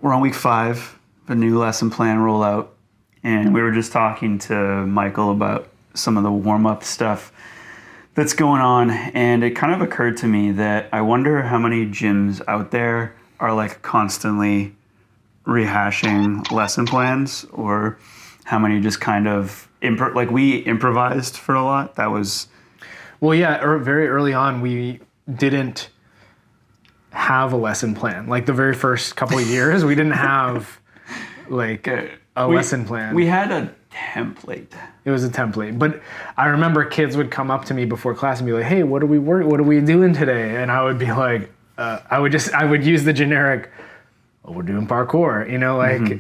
we're on week 5, the new lesson plan rollout, and we were just talking to Michael about some of the warm-up stuff that's going on, and it kind of occurred to me that I wonder how many gyms out there are like constantly rehashing lesson plans, or how many just kind of like we improvised for a lot. That was very early on we didn't have a lesson plan. Like the very first couple of years, we didn't have like a lesson plan. We had a template. It was a template, but I remember kids would come up to me before class and be like, "Hey, what are we doing today?" And I would be like, I would use the generic, "Oh, we're doing parkour,"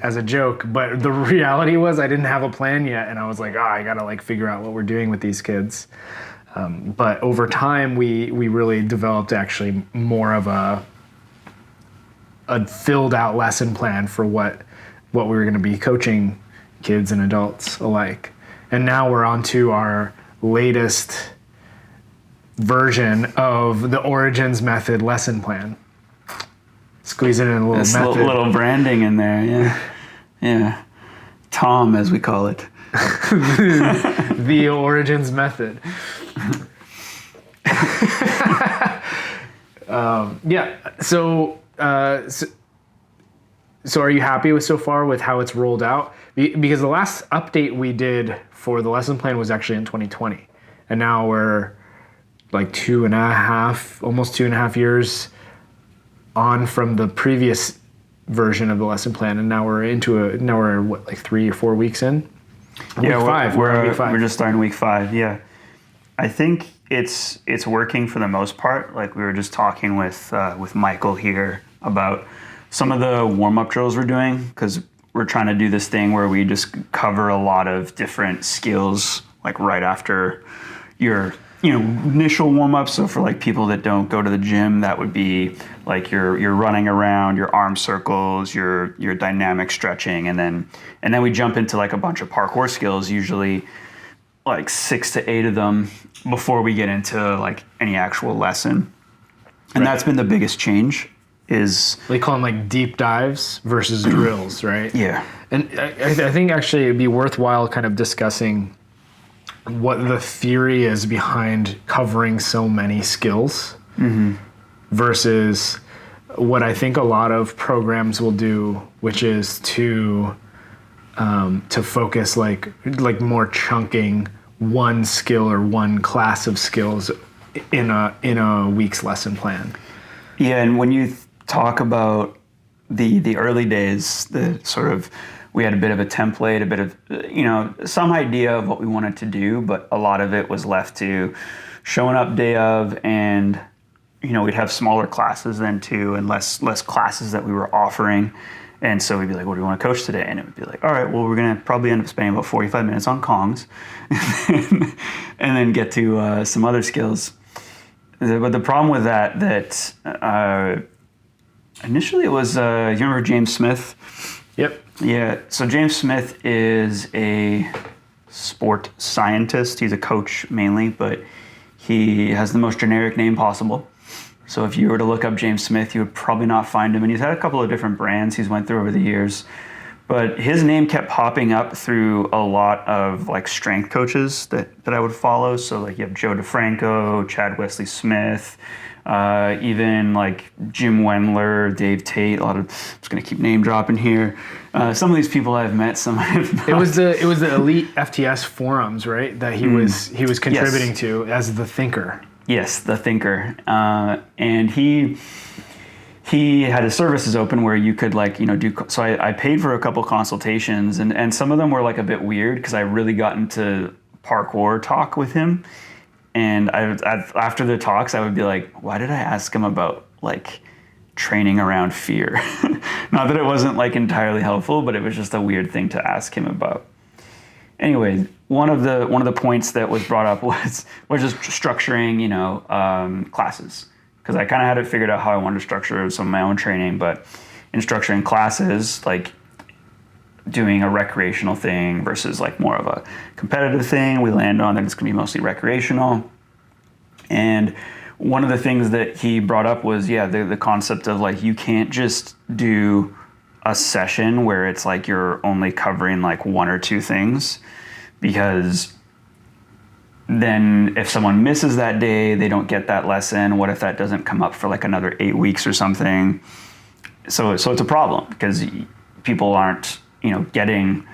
as a joke. But the reality was I didn't have a plan yet, and I was like, I gotta like figure out what we're doing with these kids. But over time, we really developed actually more of a filled out lesson plan for what we were going to be coaching kids and adults alike. And now we're on to our latest version of the Origins Method lesson plan. Squeezing in a little method. Little branding in there, yeah. Yeah. Tom, as we call it. The Origins Method. So are you happy with so far with how it's rolled out? Because the last update we did for the lesson plan was actually in 2020. And now we're like almost 2.5 years on from the previous version of the lesson plan. And now we're like 3 or 4 weeks in? Week 5. We're on week 5. We're just starting week 5, yeah. I think it's working for the most part. Like we were just talking with Michael here about some of the warm-up drills we're doing, because we're trying to do this thing where we just cover a lot of different skills like right after your initial warm-up. So for like people that don't go to the gym, that would be like your running around, your arm circles, your dynamic stretching, and then we jump into like a bunch of parkour skills, usually like 6 to 8 of them before we get into like any actual lesson. And that's been the biggest change. They call them like deep dives versus drills, right? Yeah. And I think actually it'd be worthwhile kind of discussing what the theory is behind covering so many skills versus what I think a lot of programs will do, which is to focus like more chunking one skill or one class of skills in a week's lesson plan. Yeah, and when you talk about the early days, we had a bit of a template, a bit of some idea of what we wanted to do, but a lot of it was left to showing up day of, and we'd have smaller classes then too, and less classes that we were offering. And so we'd be like, what do we want to coach today? And it would be like, all right, well, we're going to probably end up spending about 45 minutes on Kongs and then get to some other skills. But the problem with that initially it was, you remember James Smith? Yep. Yeah, so James Smith is a sport scientist. He's a coach mainly, but he has the most generic name possible. So if you were to look up James Smith, you would probably not find him. And he's had a couple of different brands he's went through over the years. But his name kept popping up through a lot of like strength coaches that I would follow. So like you have Joe DeFranco, Chad Wesley Smith, even like Jim Wendler, Dave Tate. I'm just gonna keep name dropping here. Some of these people I've met, some I have not. It was the elite FTS forums, right? That he was contributing to as the thinker. Yes, the thinker, and he had his services open where you could do. So I paid for a couple consultations, and some of them were like a bit weird because I really got into parkour talk with him, and after the talks I would be like, why did I ask him about like training around fear? Not that it wasn't like entirely helpful, but it was just a weird thing to ask him about. Anyway, one of the points that was brought up was just structuring, classes, because I kind of had it figured out how I wanted to structure some of my own training. But in structuring classes, like doing a recreational thing versus like more of a competitive thing, we land on that it's going to be mostly recreational. And one of the things that he brought up was, the concept of like you can't just do a session where it's like you're only covering like one or two things, because then if someone misses that day, they don't get that lesson. What if that doesn't come up for like another 8 weeks or something? So it's a problem because people aren't, getting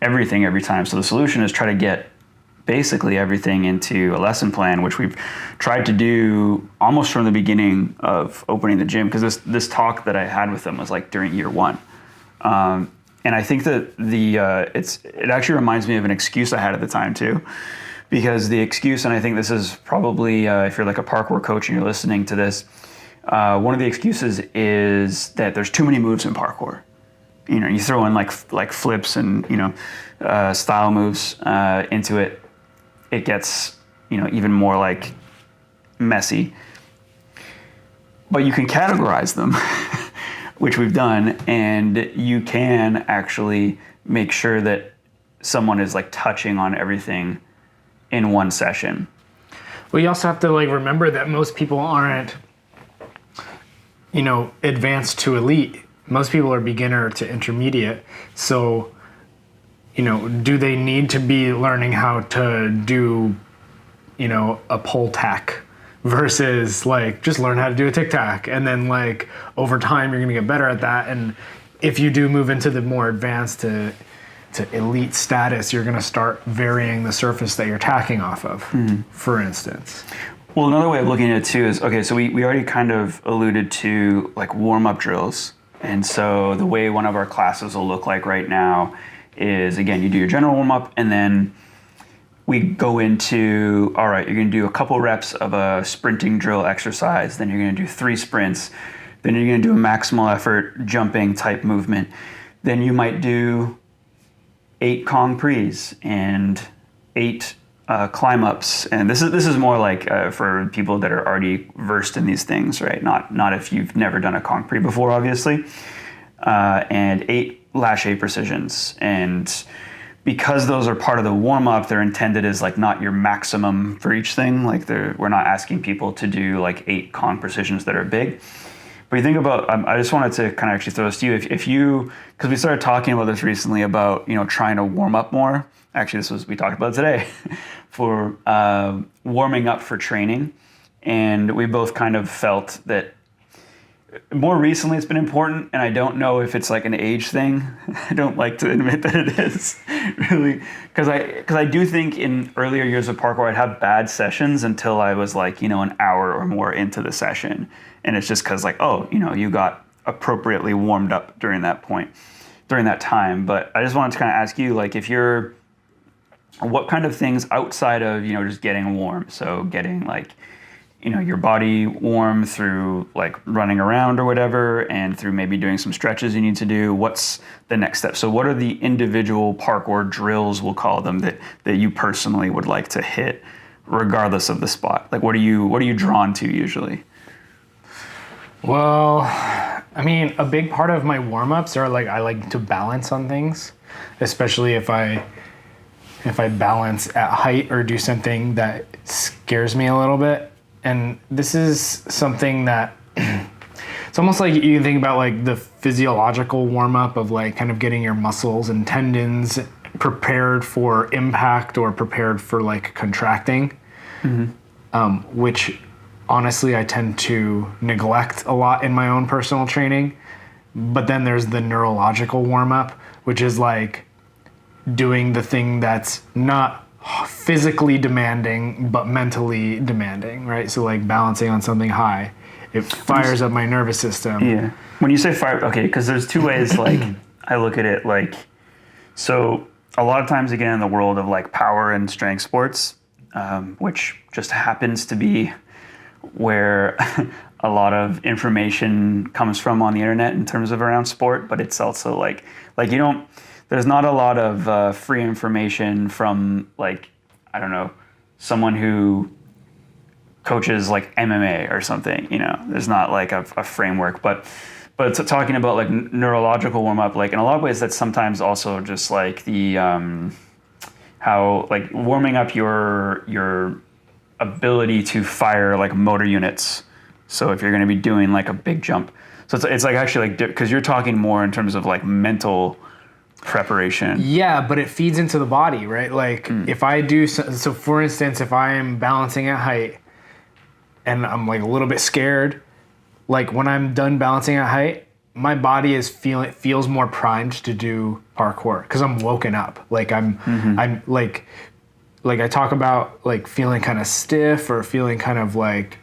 everything every time. So the solution is try to get basically everything into a lesson plan, which we've tried to do almost from the beginning of opening the gym, because this talk that I had with them was like during year one. And I think that it actually reminds me of an excuse I had at the time too, because the excuse, and I think this is probably, if you're like a parkour coach and you're listening to this, one of the excuses is that there's too many moves in parkour. You throw in like flips and, style moves into it. It gets, even more like messy. But you can categorize them, which we've done, and you can actually make sure that someone is like touching on everything in one session. Well, you also have to like remember that most people aren't, advanced to elite. Most people are beginner to intermediate. So, do they need to be learning how to do, a pole tack versus like just learn how to do a tic tac, and then like over time you're gonna get better at that. And if you do move into the more advanced to elite status, you're gonna start varying the surface that you're tacking off of, for instance. Well, another way of looking at it too is, okay, so we already kind of alluded to like warm-up drills. And so the way one of our classes will look like right now is, again, you do your general warm-up, and then we go into, all right, you're gonna do a couple reps of a sprinting drill exercise, then you're gonna do 3 sprints, then you're gonna do a maximal effort jumping type movement. Then you might do 8 Kong Prees and 8 climb ups, and this is more like for people that are already versed in these things, right? Not if you've never done a Kong Pre before, obviously. And 8 lache precisions, and because those are part of the warm up, they're intended as like not your maximum for each thing. Like we're not asking people to do like 8 Kong precisions that are big. But you think about, I just wanted to kind of actually throw this to you. If you, because we started talking about this recently about, trying to warm up more. Actually, we talked about it today for warming up for training. And we both kind of felt that more recently it's been important, and I don't know if it's like an age thing. I don't like to admit that it is, really. Because I do think in earlier years of parkour, I'd have bad sessions until I was like, an hour or more into the session. And it's just because like, you got appropriately warmed up during that time. But I just wanted to kind of ask you, like, what kind of things outside of, just getting warm, so getting like, your body warm through like running around or whatever, and through maybe doing some stretches you need to do, what's the next step? So what are the individual parkour drills, we'll call them, that you personally would like to hit regardless of the spot? Like what are you drawn to usually? Well, I mean, a big part of my warm-ups are like I like to balance on things, especially if I balance at height or do something that scares me a little bit. And this is something that it's almost like you think about like the physiological warm-up of like kind of getting your muscles and tendons prepared for impact or prepared for like contracting, which honestly I tend to neglect a lot in my own personal training. But then there's the neurological warm-up, which is like doing the thing that's not physically demanding but mentally demanding, right? So like balancing on something high, it fires up my nervous system. Yeah. When you say fire, okay, because there's 2 ways like I look at it. Like, so a lot of times, again, in the world of like power and strength sports, which just happens to be where a lot of information comes from on the internet in terms of around sport, but it's also like there's not a lot of free information from like, I don't know, someone who coaches like MMA or something, there's not like a framework, but talking about like neurological warm up, like in a lot of ways that's sometimes also just like the, how like warming up your ability to fire like motor units. So if you're going to be doing like a big jump, So it's like actually like, because you're talking more in terms of like mental preparation. Yeah, but it feeds into the body, right? Like if I do, so for instance, if I am balancing at height and I'm like a little bit scared, like when I'm done balancing at height, my body feels more primed to do parkour because I'm woken up. Like I'm like I talk about like feeling kind of stiff or feeling kind of like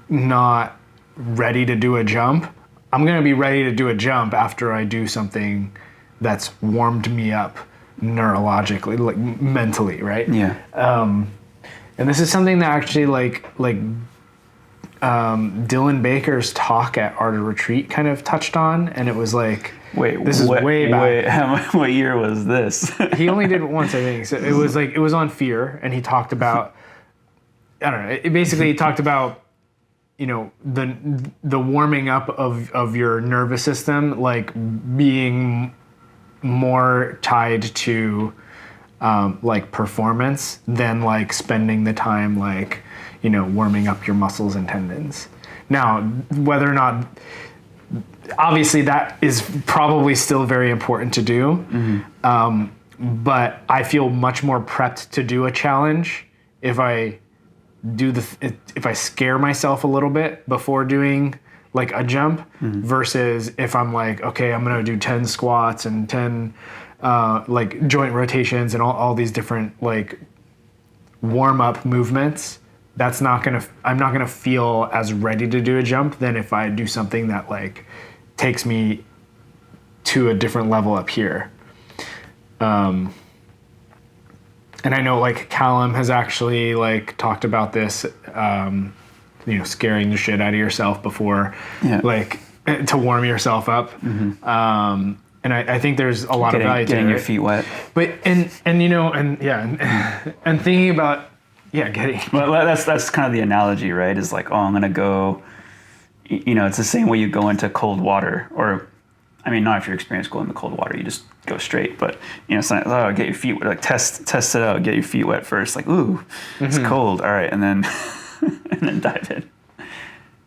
not ready to do a jump. I'm gonna be ready to do a jump after I do something that's warmed me up neurologically, like mentally, right? Yeah. And this is something that actually Dylan Baker's talk at Art of Retreat kind of touched on, and it was like, this is way back. What year was this? He only did it once, I think. So it was on fear, and he talked about, I don't know. He talked about, you know, the warming up of your nervous system, like being more tied to like performance than like spending the time like, you know, warming up your muscles and tendons. Now, whether or not, obviously that is probably still very important to do, but I feel much more prepped to do a challenge if I scare myself a little bit before doing like a jump versus if I'm like, okay, I'm gonna do 10 squats and 10 like joint rotations and all these different like warm up movements. I'm not gonna feel as ready to do a jump than if I do something that like takes me to a different level up here. And I know like Callum has actually like talked about this, you know, scaring the shit out of yourself before, like to warm yourself up. And I think there's a lot of value to getting your it. feet wet. But and you know and thinking about getting. Well, that's kind of the analogy, right? Is like, oh, I'm gonna go. You know, it's the same way you go into cold water, or I mean, not if you're experienced going into cold water, you just go straight. But you know, it's not, oh, get your feet wet. Like test it out. Get your feet wet first. Like, ooh, it's cold. All right, and then and then dive in.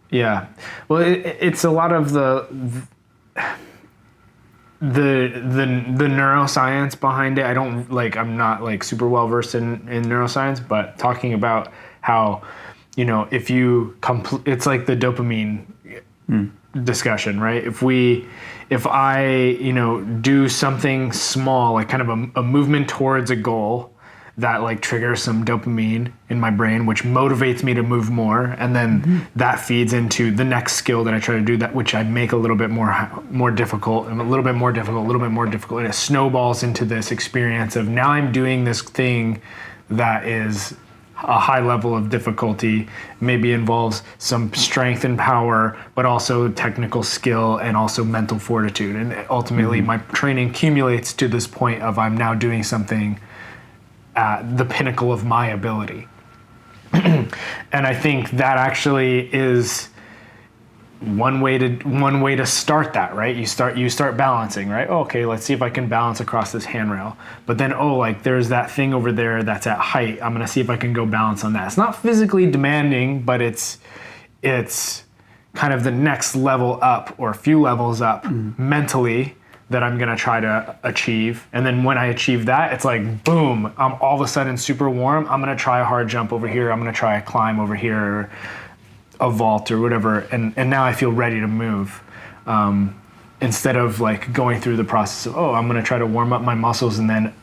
Yeah. Well, it's a lot of the neuroscience behind it. I'm not like super well versed in neuroscience, but talking about how, you know, if you it's like the dopamine discussion, right? If I, you know, do something small, like kind of a movement towards a goal that like triggers some dopamine in my brain, which motivates me to move more. And then that feeds into the next skill that I try to do, that which I make a little bit more difficult and a little bit more difficult. And it snowballs into this experience of now I'm doing this thing that is a high level of difficulty, maybe involves some strength and power, but also technical skill and also mental fortitude. And ultimately my training accumulates to this point of I'm now doing something at the pinnacle of my ability. And I think that actually is one way to start that, right? You start balancing, right? Oh, okay, let's see if I can balance across this handrail. But then, oh, like there's that thing over there that's at height. I'm gonna see if I can go balance on that. It's not physically demanding, but it's kind of the next level up or a few levels up mentally that I'm gonna try to achieve. And then when I achieve that, it's like, boom, I'm all of a sudden super warm. I'm gonna try a hard jump over here. I'm gonna try a climb over here, or a vault or whatever. And now I feel ready to move. Instead of like going through the process of, oh, I'm gonna try to warm up my muscles and then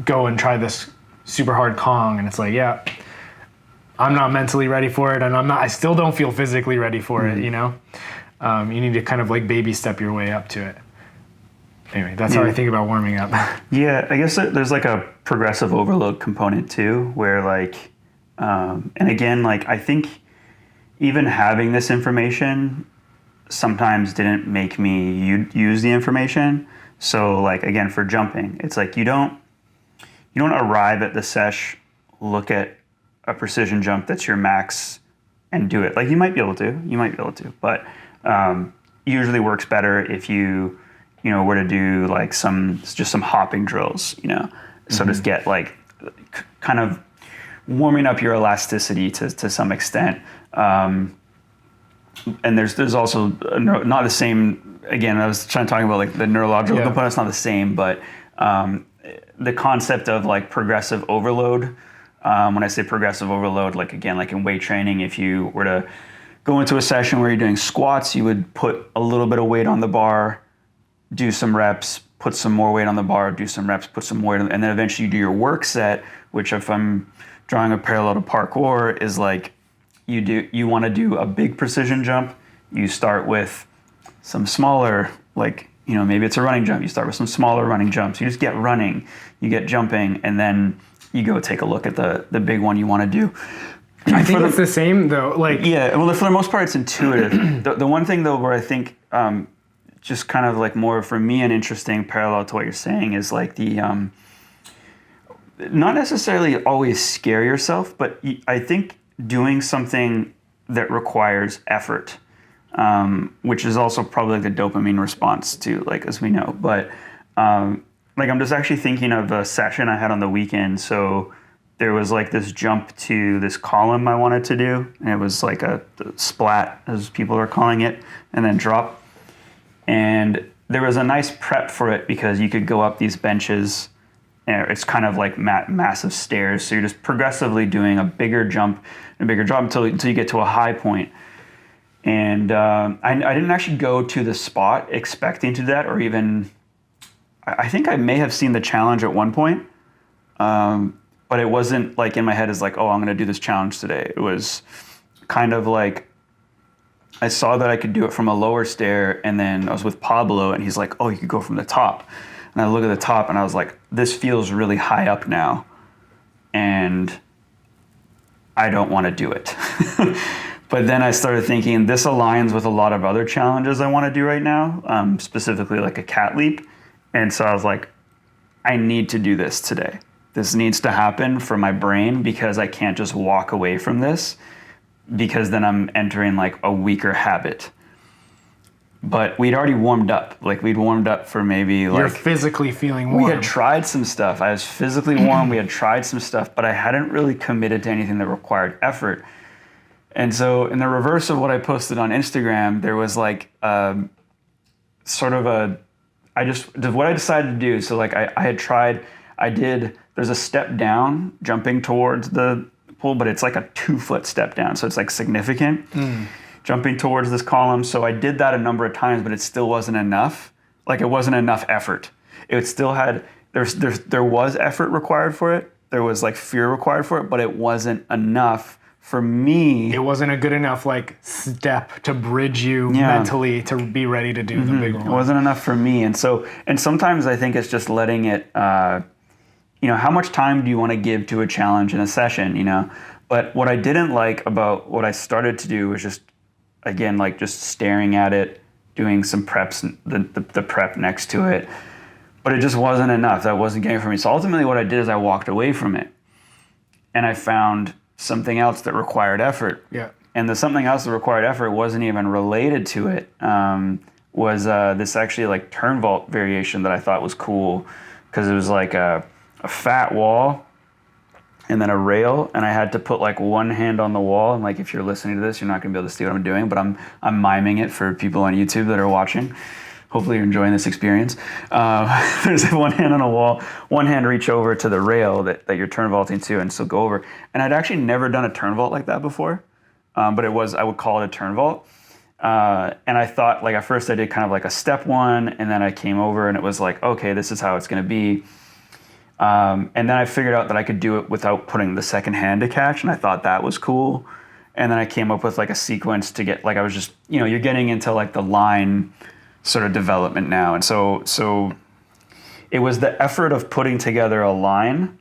go and try this super hard Kong. And it's like, yeah, I'm not mentally ready for it. And I still don't feel physically ready for it, you know? You need to kind of like baby step your way up to it. Anyway, that's how I think about warming up. Yeah, I guess there's like a progressive overload component too, where like, and again, like I think even having this information sometimes didn't make me use the information. So like, again, for jumping, it's like you don't arrive at the sesh, look at a precision jump that's your max and do it. Like you might be able to, but usually works better if you were to do like some hopping drills, you know, so just get like kind of warming up your elasticity to some extent. and there's also not the same. Again, I was trying to talk about like the neurological component. It's not the same, but the concept of like progressive overload. When I say progressive overload, like again, like in weight training, if you were to go into a session where you're doing squats, you would put a little bit of weight on the bar, do some reps, put some more weight on the bar, do some reps, put some more weight on, and then eventually you do your work set, which if I'm drawing a parallel to parkour is like you want to do a big precision jump. You start with some smaller, like, maybe it's a running jump. You start with some smaller running jumps. You just get running, you get jumping, and then you go take a look at the big one you want to do. I think it's the same though. Like, yeah, well, for the most part, it's intuitive. The one thing though, where I think just kind of like more for me an interesting parallel to what you're saying is like the not necessarily always scare yourself, but I think doing something that requires effort, which is also probably like the dopamine response to, like, as we know. But like I'm just actually thinking of a session I had on the weekend. So there was like this jump to this column I wanted to do, and it was like a splat, as people are calling it, and then drop. And there was a nice prep for it because you could go up these benches, and it's kind of like massive stairs. So you're just progressively doing a bigger jump and a bigger drop until you get to a high point. And I didn't actually go to the spot expecting to do that, or even, I think I may have seen the challenge at one point, but it wasn't like in my head as like, oh, I'm going to do this challenge today. It was kind of like, I saw that I could do it from a lower stair, and then I was with Pablo, and he's like, oh, you could go from the top. And I look at the top, and I was like, this feels really high up now, and I don't want to do it. But then I started thinking, this aligns with a lot of other challenges I want to do right now, specifically like a cat leap. And so I was like, I need to do this today. This needs to happen for my brain, because I can't just walk away from this, because then I'm entering like a weaker habit. But we'd already warmed up. Like we'd warmed up for maybe like... You're physically feeling warm. We had tried some stuff. I was physically warm. We had tried some stuff, but I hadn't really committed to anything that required effort. And so in the reverse of what I posted on Instagram, there was like sort of what I decided to do. So like there's a step down jumping towards the pool, but it's like a 2-foot step down. So it's like significant jumping towards this column. So I did that a number of times, but it still wasn't enough. Like it wasn't enough effort. It still had, there was effort required for it. There was like fear required for it, but it wasn't enough for me. It wasn't a good enough like step to bridge you mentally to be ready to do the big one. It wasn't enough for me. And sometimes I think it's just letting it, how much time do you want to give to a challenge in a session, But what I didn't like about what I started to do was just, again, like just staring at it, doing some preps, the prep next to it. But it just wasn't enough. That wasn't getting it for me. So ultimately what I did is I walked away from it, and I found something else that required effort. Yeah. And the something else that required effort wasn't even related to it. Was this actually like turn vault variation that I thought was cool, because it was like a fat wall and then a rail, and I had to put like one hand on the wall. And like, if you're listening to this, you're not gonna be able to see what I'm doing, but I'm miming it for people on YouTube that are watching. Hopefully you're enjoying this experience. There's one hand on a wall, one hand reach over to the rail that you're turn vaulting to, and so go over. And I'd actually never done a turn vault like that before, but I would call it a turn vault. And I thought, like, at first I did kind of like a step one, and then I came over and it was like, okay, this is how it's gonna be. And then I figured out that I could do it without putting the second hand to catch, and I thought that was cool. And then I came up with like a sequence to get, like, I was just, you're getting into like the line sort of development now. And so it was the effort of putting together a line,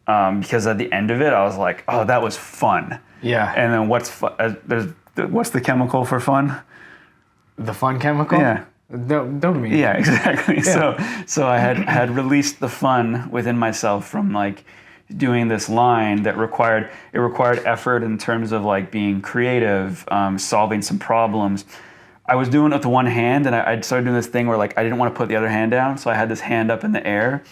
because at the end of it, I was like, oh, that was fun. Yeah. And then what's the chemical for fun? The fun chemical? Yeah. Dopamine. Yeah, exactly. Yeah. So I had released the fun within myself from like doing this line that required effort in terms of like being creative, solving some problems. I was doing it with one hand, and I started doing this thing where like I didn't want to put the other hand down, so I had this hand up in the air,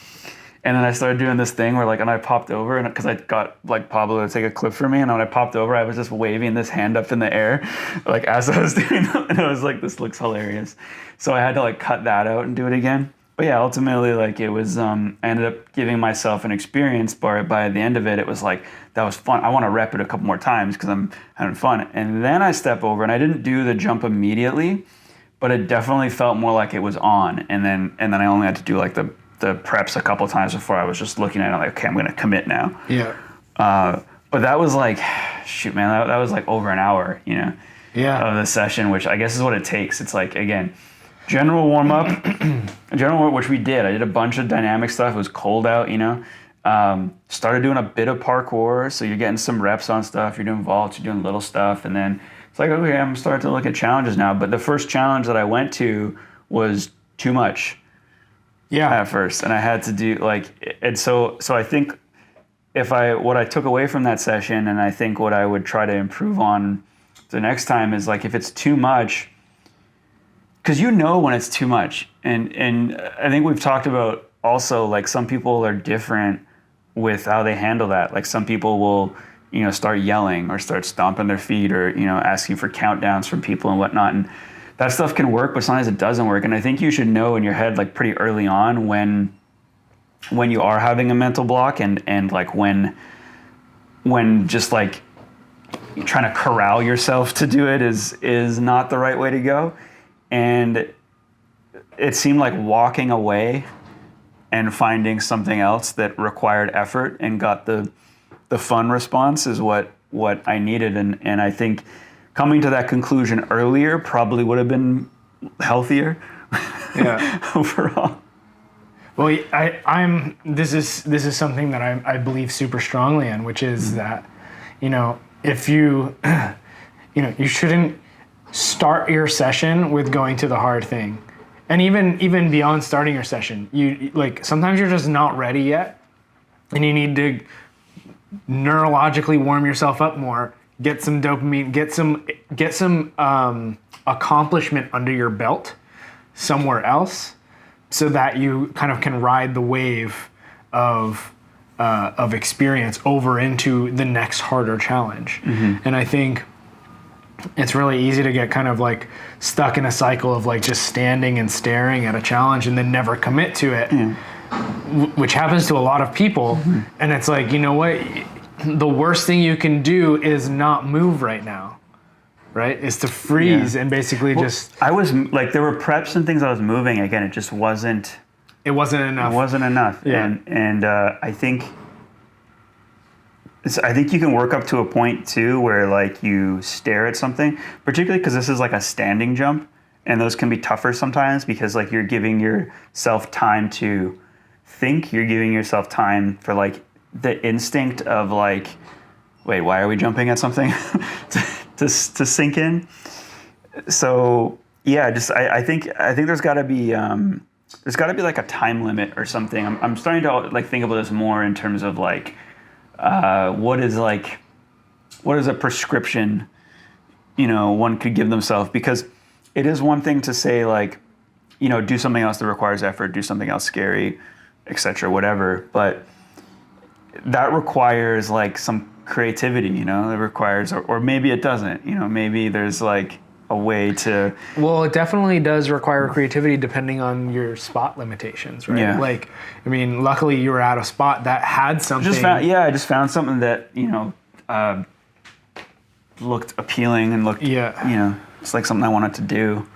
And then I started doing this thing where like, and I popped over, and because I got like Pablo to take a clip for me, and when I popped over, I was just waving this hand up in the air, like as I was doing it, and I was like, this looks hilarious. So I had to like cut that out and do it again. But yeah, ultimately, like it was, I ended up giving myself an experience, but by the end of it, it was like, that was fun. I want to rep it a couple more times because I'm having fun. And then I step over, and I didn't do the jump immediately, but it definitely felt more like it was on. And then I only had to do like the preps a couple times before I was just looking at it like, okay, I'm going to commit now. Yeah. But that was like, shoot, man, that was like over an hour, you know, of the session, which I guess is what it takes. It's like, again, general warm up, which we did. I did a bunch of dynamic stuff. It was cold out, you know. Started doing a bit of parkour, so you're getting some reps on stuff. You're doing vaults, you're doing little stuff, and then it's like, okay, I'm starting to look at challenges now. But the first challenge that I went to was too much. Yeah. At first, and I had to do like, and so I think what I took away from that session, and I think what I would try to improve on the next time is like, if it's too much, because you know when it's too much, and I think we've talked about also like some people are different with how they handle that. Like some people will, you know, start yelling or start stomping their feet or, you know, asking for countdowns from people and whatnot, and that stuff can work, but sometimes it doesn't work. And I think you should know in your head, like pretty early on, when you are having a mental block, and like when just like trying to corral yourself to do it is not the right way to go. And it seemed like walking away and finding something else that required effort and got the fun response is what I needed. And I think coming to that conclusion earlier probably would have been healthier. Yeah. Overall. Well, this is something that I believe super strongly in, which is that, you know, if you you shouldn't start your session with going to the hard thing. And even beyond starting your session, you like sometimes you're just not ready yet, and you need to neurologically warm yourself up more, get some dopamine, get some accomplishment under your belt somewhere else, so that you kind of can ride the wave of experience over into the next harder challenge. Mm-hmm. And I think it's really easy to get kind of like stuck in a cycle of like just standing and staring at a challenge and then never commit to it, which happens to a lot of people. Mm-hmm. And it's like, you know what? The worst thing you can do is not move right now, right? Is to freeze and basically I was like, there were preps and things I was moving. Again, it just wasn't. It wasn't enough. It wasn't enough. Yeah. And I think you can work up to a point too where like you stare at something, particularly because this is like a standing jump, and those can be tougher sometimes because like you're giving yourself time to think. You're giving yourself time for like the instinct of like, wait, why are we jumping at something to sink in? So yeah, just I think there's got to be like a time limit or something. I'm starting to like think about this more in terms of like what is a prescription, you know, one could give themselves, because it is one thing to say like, you know, do something else that requires effort, do something else scary, etc., whatever, but that requires like some creativity, you know, it requires, or maybe it doesn't, you know, maybe there's like a way to. Well, it definitely does require creativity depending on your spot limitations, right? Yeah. Like, I mean, luckily you were at a spot that had something. I just found something that, you know, looked appealing and looked, you know, it's like something I wanted to do.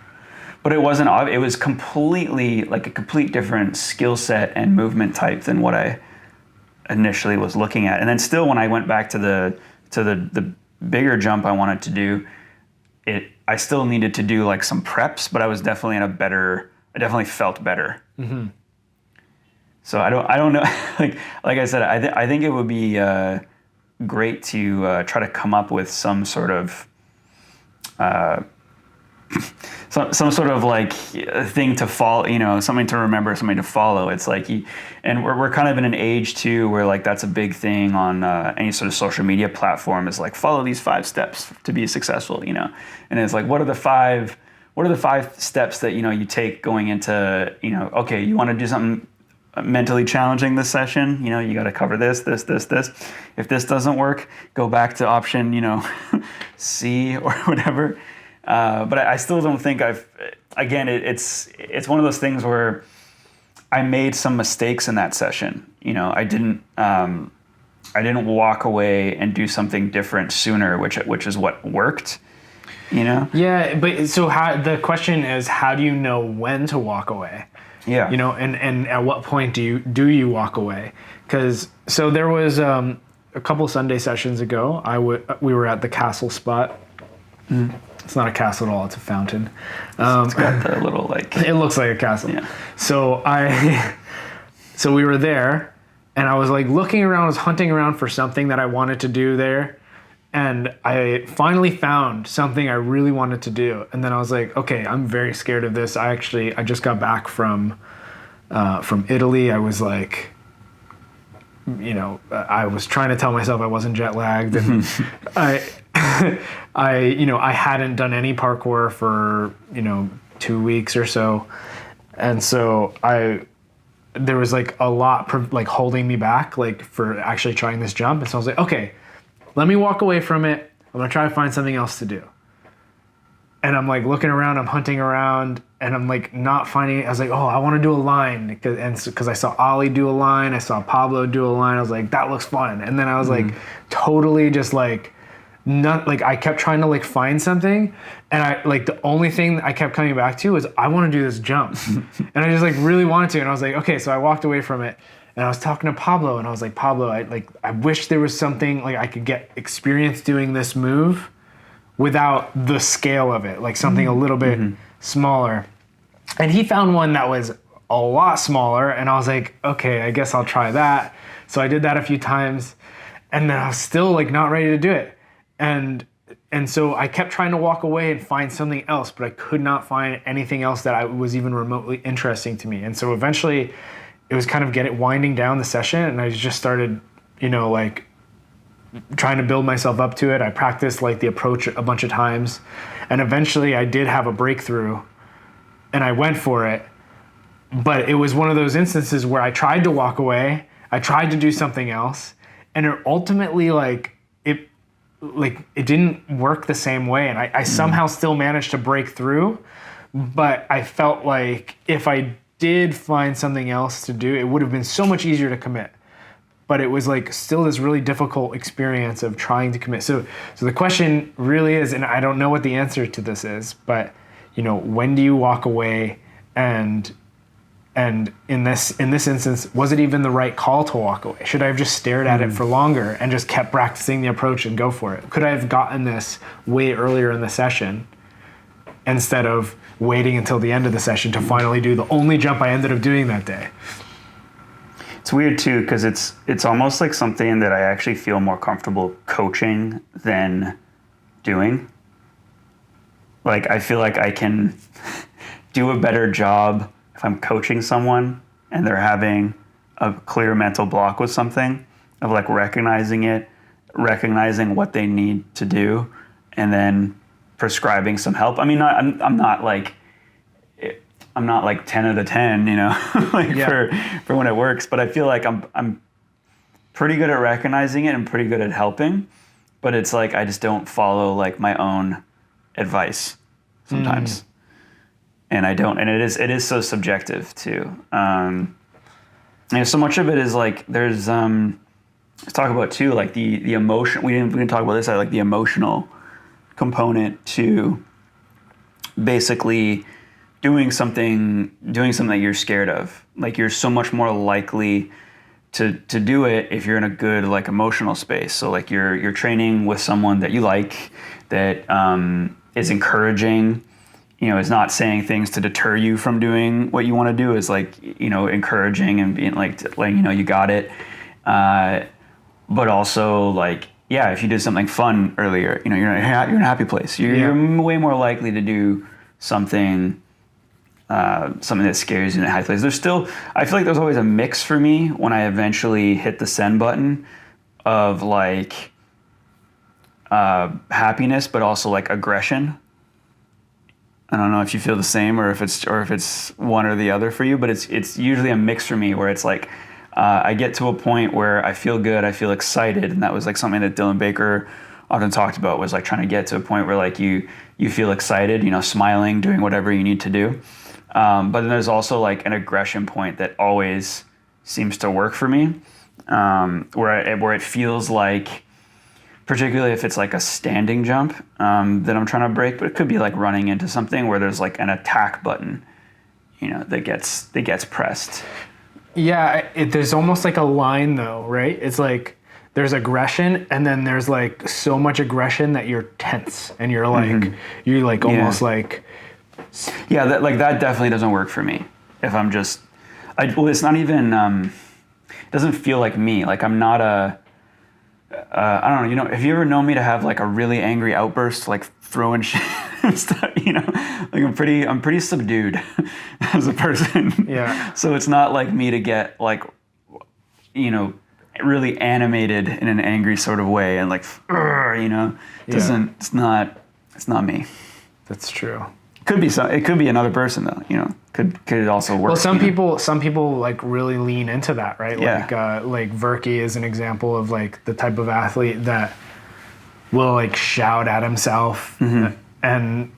But it wasn't, it was completely like a complete different skill set and movement type than what I initially was looking at. And then still when I went back to the bigger jump I wanted to do, I still needed to do like some preps, but I was definitely I definitely felt better. Mm-hmm. So I don't know, like I said, I think it would be great to try to come up with some sort of some sort of like thing to follow, you know, something to remember, something to follow. It's like, and we're kind of in an age too where like that's a big thing on any sort of social media platform, is like follow these 5 steps to be successful, you know. And it's like, what are the five steps that, you know, you take going into, you know, okay, you want to do something mentally challenging this session. You know, you got to cover this. If this doesn't work, go back to option, C or whatever. But I still don't think again, it's one of those things where I made some mistakes in that session. I didn't walk away and do something different sooner, which is what worked. Yeah, but so the question is, how do you know when to walk away? Yeah. And at what point do you walk away? Because so there was a couple Sunday sessions ago, we were at the castle spot. It's not a castle at all; it's a fountain. It's got the little It looks like a castle. Yeah. So so we were there, and I was looking around, I was hunting around for something that I wanted to do there. And I finally found something I really wanted to do. And then I was like, okay, I'm very scared of this. I just got back from Italy. I was I was trying to tell myself I wasn't jet lagged. And I hadn't done any parkour for, 2 weeks or so. And so there was a lot holding me back, for actually trying this jump. And so I was like, okay, let me walk away from it. I'm going to try to find something else to do. And I'm looking around, I'm hunting around, and I'm not finding it. I was like, oh, I want to do a line. Because I saw Ali do a line. I saw Pablo do a line. I was like, that looks fun. And then I was totally just I kept trying to find something. And I the only thing I kept coming back to was, I want to do this jump. And I just really wanted to. And I was like, okay, so I walked away from it. And I was talking to Pablo, and I was like, Pablo, I wish there was something I could get experience doing this move without the scale of it, something a little bit smaller. And he found one that was a lot smaller, and I was like, okay, I guess I'll try that. So I did that a few times, and then I was still not ready to do it. And so I kept trying to walk away and find something else, but I could not find anything else that was even remotely interesting to me. And so eventually, it was kind of winding down the session, and I just started, trying to build myself up to it. I practiced the approach a bunch of times, and eventually I did have a breakthrough, and I went for it. But it was one of those instances where I tried to walk away, I tried to do something else, and it ultimately it didn't work the same way, and I somehow still managed to break through. But I felt if I did find something else to do, it would have been so much easier to commit. But it was still this really difficult experience of trying to commit. So the question really is, and I don't know what the answer to this is, but when do you walk away? And in this instance, was it even the right call to walk away? Should I have just stared at it for longer and just kept practicing the approach and go for it? Could I have gotten this way earlier in the session instead of waiting until the end of the session to finally do the only jump I ended up doing that day? It's weird too, because it's almost something that I actually feel more comfortable coaching than doing. I feel I can do a better job if I'm coaching someone and they're having a clear mental block with something, of recognizing it, recognizing what they need to do, and then prescribing some help. I mean, I'm not 10 out of 10, for when it works, but I feel I'm pretty good at recognizing it and pretty good at helping, but it's I just don't follow my own advice sometimes. And I don't, and it is so subjective too. So much of it is there's let's talk about too the emotion. We didn't talk about this. I the emotional component to basically doing something that you're scared of. You're so much more likely to do it if you're in a good emotional space. So you're training with someone that you like, that is encouraging, is not saying things to deter you from doing what you want to do, is encouraging and being you got it. But also if you did something fun earlier, you're in a happy place. You're way more likely to do something that scares you in a happy place. I feel there's always a mix for me when I eventually hit the send button of happiness, but also aggression. I don't know if you feel the same or if it's one or the other for you, but it's usually a mix for me where it's like I get to a point where I feel good, I feel excited, and that was like something that Dylan Baker often talked about, was like trying to get to a point where like you feel excited, smiling, doing whatever you need to do. But then there's also like an aggression point that always seems to work for me, where it feels like, particularly if it's like a standing jump that I'm trying to break, but it could be like running into something where there's like an attack button, that gets pressed. Yeah, there's almost like a line though, right? It's like there's aggression, and then there's like so much aggression that you're tense, and you're like almost like. Yeah, that definitely doesn't work for me. If I'm just, it's not even. It doesn't feel like me. Like I'm not a. I don't know. Have you ever known me to have like a really angry outburst, like throwing shit and stuff? Like I'm pretty subdued as a person. Yeah. So it's not like me to get like, really animated in an angry sort of way and like, doesn't. Yeah. It's not me. That's true. It could be another person though. Could also work. Well, some people like really lean into that, right? Yeah. Like Verke is an example of like the type of athlete that will like shout at himself and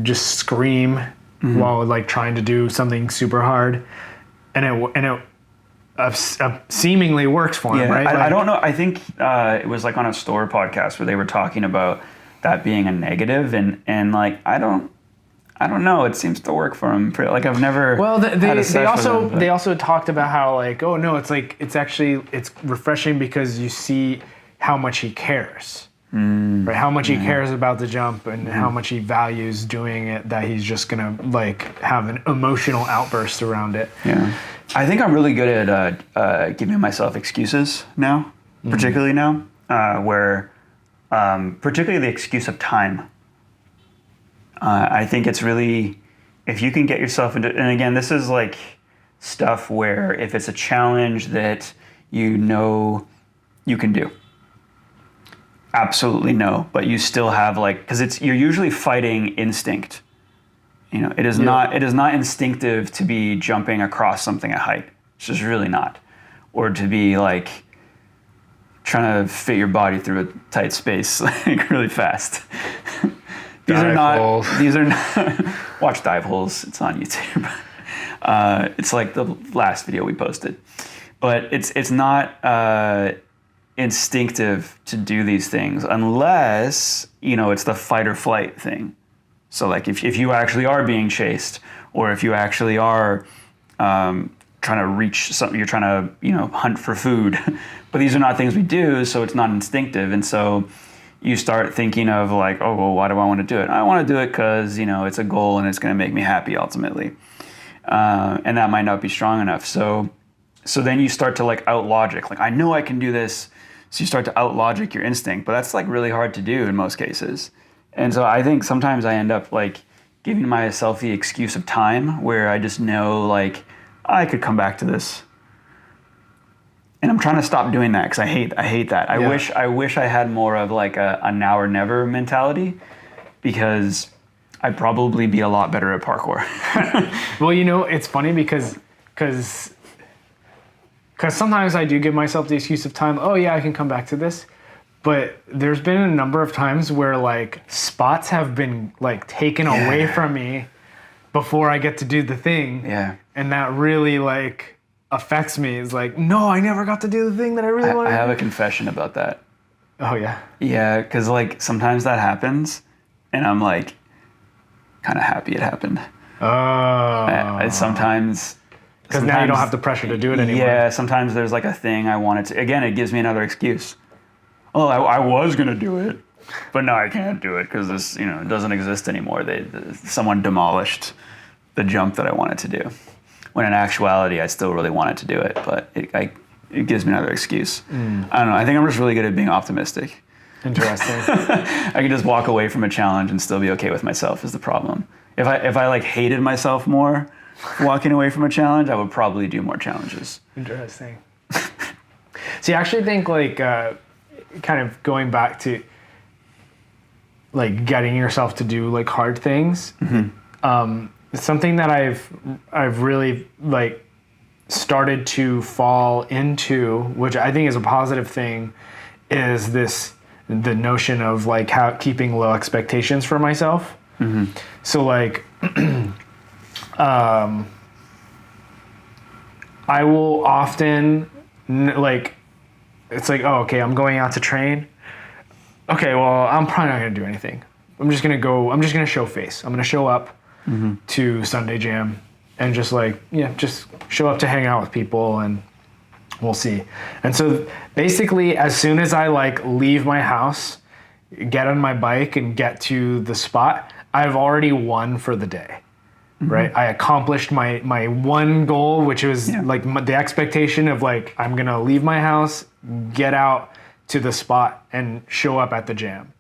just scream while like trying to do something super hard, and it seemingly works for him, right? I don't know. I think it was like on a Store podcast where they were talking about that being a negative, and like I don't know. It seems to work for him. Like I've never. Well, they also him, talked about how like, oh no, it's refreshing because you see how much he cares, right? How much he cares about the jump and how much he values doing it. That he's just gonna like have an emotional outburst around it. Yeah, I think I'm really good at giving myself excuses now, particularly now, where particularly the excuse of time. I think it's really, if you can get yourself into, and again, this is like stuff where if it's a challenge that you can do, absolutely no, but you still have like, because you're usually fighting instinct. It is not instinctive to be jumping across something at height. It's just really not, or to be like trying to fit your body through a tight space like really fast. These are not. Watch Dive Holes. It's on YouTube. It's like the last video we posted, but it's not instinctive to do these things unless it's the fight or flight thing. So like if you actually are being chased, or if you actually are trying to reach something, you're trying to hunt for food. But these are not things we do, so it's not instinctive, and so. You start thinking of like, oh, well, why do I want to do it? I want to do it because, it's a goal and it's going to make me happy ultimately. And that might not be strong enough. So then you start to like out logic. Like, I know I can do this. So you start to out logic your instinct, but that's like really hard to do in most cases. And so I think sometimes I end up like giving myself the excuse of time where I just know like, I could come back to this. And I'm trying to stop doing that because I hate that. I wish I had more of like a now or never mentality, because I'd probably be a lot better at parkour. Well, it's funny because sometimes I do give myself the excuse of time. Oh yeah, I can come back to this. But there's been a number of times where like spots have been like taken away from me before I get to do the thing. Yeah. And that really like affects me. It's like, no, I never got to do the thing that I really wanted. I have a confession about that. Oh yeah. Yeah, because like sometimes that happens, and I'm like kind of happy it happened. Oh. Sometimes. Because now you don't have the pressure to do it anymore. Yeah, sometimes there's like a thing I wanted to. Again, it gives me another excuse. Oh, I was gonna do it, but now I can't do it because this, it doesn't exist anymore. Someone demolished the jump that I wanted to do. When in actuality, I still really wanted to do it, but it gives me another excuse. I don't know. I think I'm just really good at being optimistic. Interesting. I can just walk away from a challenge and still be okay with myself is the problem. If I like hated myself more walking away from a challenge, I would probably do more challenges. Interesting. See, I actually think like kind of going back to like getting yourself to do like hard things. something that I've really like started to fall into, which I think is a positive thing, is the notion of like keeping low expectations for myself. Mm-hmm. So like, I will often like, it's like, oh, okay, I'm going out to train. Okay, well, I'm probably not gonna do anything. I'm just gonna show face. I'm gonna show up to Sunday Jam and just like, just show up to hang out with people and we'll see. And so basically, as soon as I like leave my house, get on my bike and get to the spot, I've already won for the day, right? I accomplished my one goal, which was like the expectation of like, I'm gonna leave my house, get out to the spot and show up at the jam.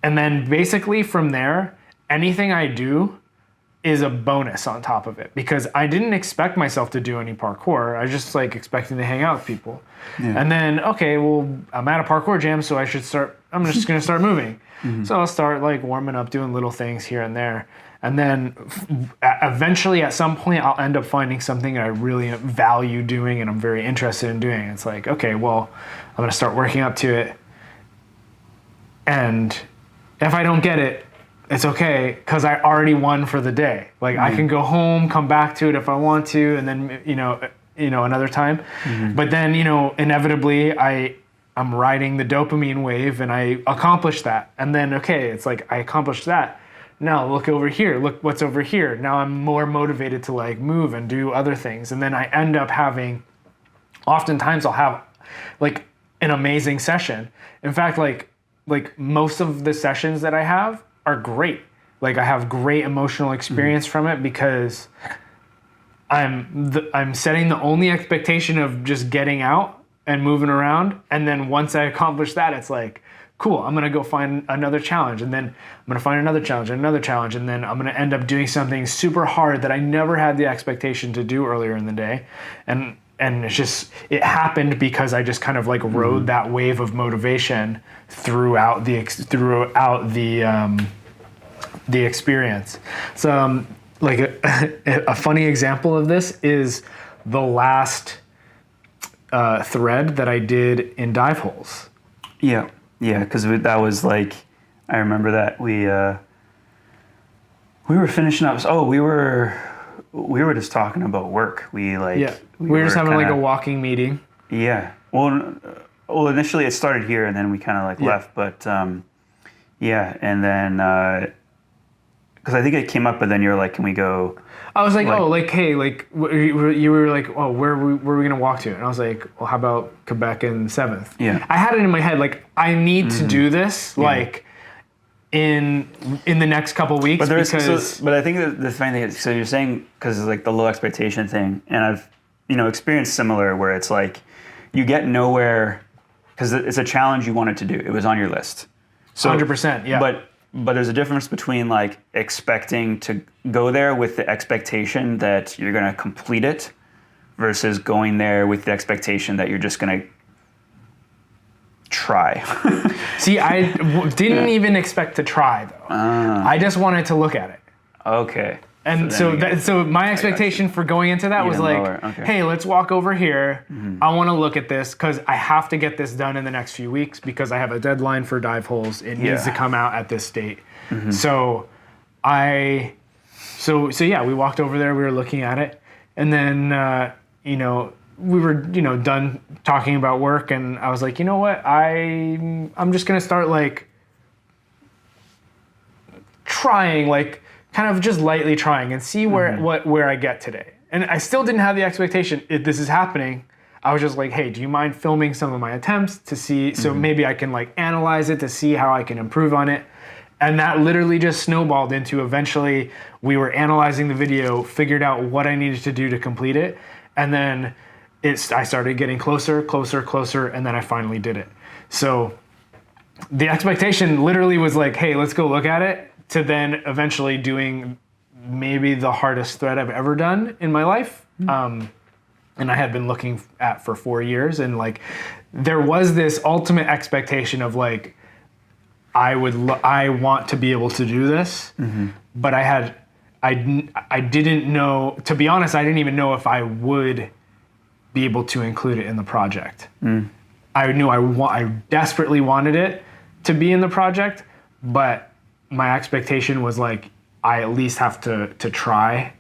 And then basically from there, anything I do is a bonus on top of it, because I didn't expect myself to do any parkour. I was just like expecting to hang out with people. And then, okay, well, I'm at a parkour jam, so I'm just gonna start moving. So I'll start like warming up, doing little things here and there. And then eventually at some point I'll end up finding something that I really value doing and I'm very interested in doing. It's like, okay, well, I'm gonna start working up to it. And if I don't get it, it's okay, because I already won for the day. Like I can go home, come back to it if I want to, and then another time. But then inevitably I'm riding the dopamine wave and I accomplish that, and then okay, it's like I accomplished that. Now look over here, look what's over here. Now I'm more motivated to like move and do other things, and then I end up having. Oftentimes I'll have like an amazing session. In fact, like most of the sessions that I have are great. Like I have great emotional experience from it, because I'm setting the only expectation of just getting out and moving around, and then once I accomplish that, it's like, cool, I'm gonna go find another challenge, and then I'm gonna find another challenge, and then I'm gonna end up doing something super hard that I never had the expectation to do earlier in the day, and it's just, it happened because I just kind of like rode that wave of motivation throughout the experience. So like a funny example of this is the last thread that I did in dive holes. Yeah, because that was like, I remember that we were finishing up. Oh, we were just talking about work. We were just having like a walking meeting. Yeah. Well, initially it started here, and then we kind of like left. But and then because I think it came up, but then you're like, "Can we go?" I was like, "Oh, like hey, like you were like, oh, where are we gonna walk to?" And I was like, "Well, how about Quebec and 7th?" Yeah. I had it in my head like I need to do this like in the next couple weeks, but I think that the funny thing is, so you're saying, because it's like the low expectation thing, and I've experienced similar, where it's like you get nowhere because it's a challenge you wanted to do. It was on your list. So 100%, yeah. But there's a difference between like expecting to go there with the expectation that you're going to complete it versus going there with the expectation that you're just going to try. See, I didn't even expect to try though. I just wanted to look at it. Okay. And so my expectation for going into that was like, hey, let's walk over here. I want to look at this because I have to get this done in the next few weeks because I have a deadline for dive holes. It needs to come out at this date. So we walked over there. We were looking at it, and then we were done talking about work, and I was like, you know what, I'm just gonna start like trying like. Kind of just lightly trying and see where I get today. And I still didn't have the expectation this is happening. I was just like, hey, do you mind filming some of my attempts to see, so maybe I can like analyze it to see how I can improve on it. And that literally just snowballed into eventually we were analyzing the video, figured out what I needed to do to complete it. And then I started getting closer, and then I finally did it. So the expectation literally was like, hey, let's go look at it, to then eventually doing maybe the hardest thread I've ever done in my life. And I had been looking at for 4 years, and like there was this ultimate expectation of like I want to be able to do this, but I had I didn't know, to be honest, I didn't even know if I would be able to include it in the project. I knew I desperately wanted it to be in the project, but my expectation was like, I at least have to try.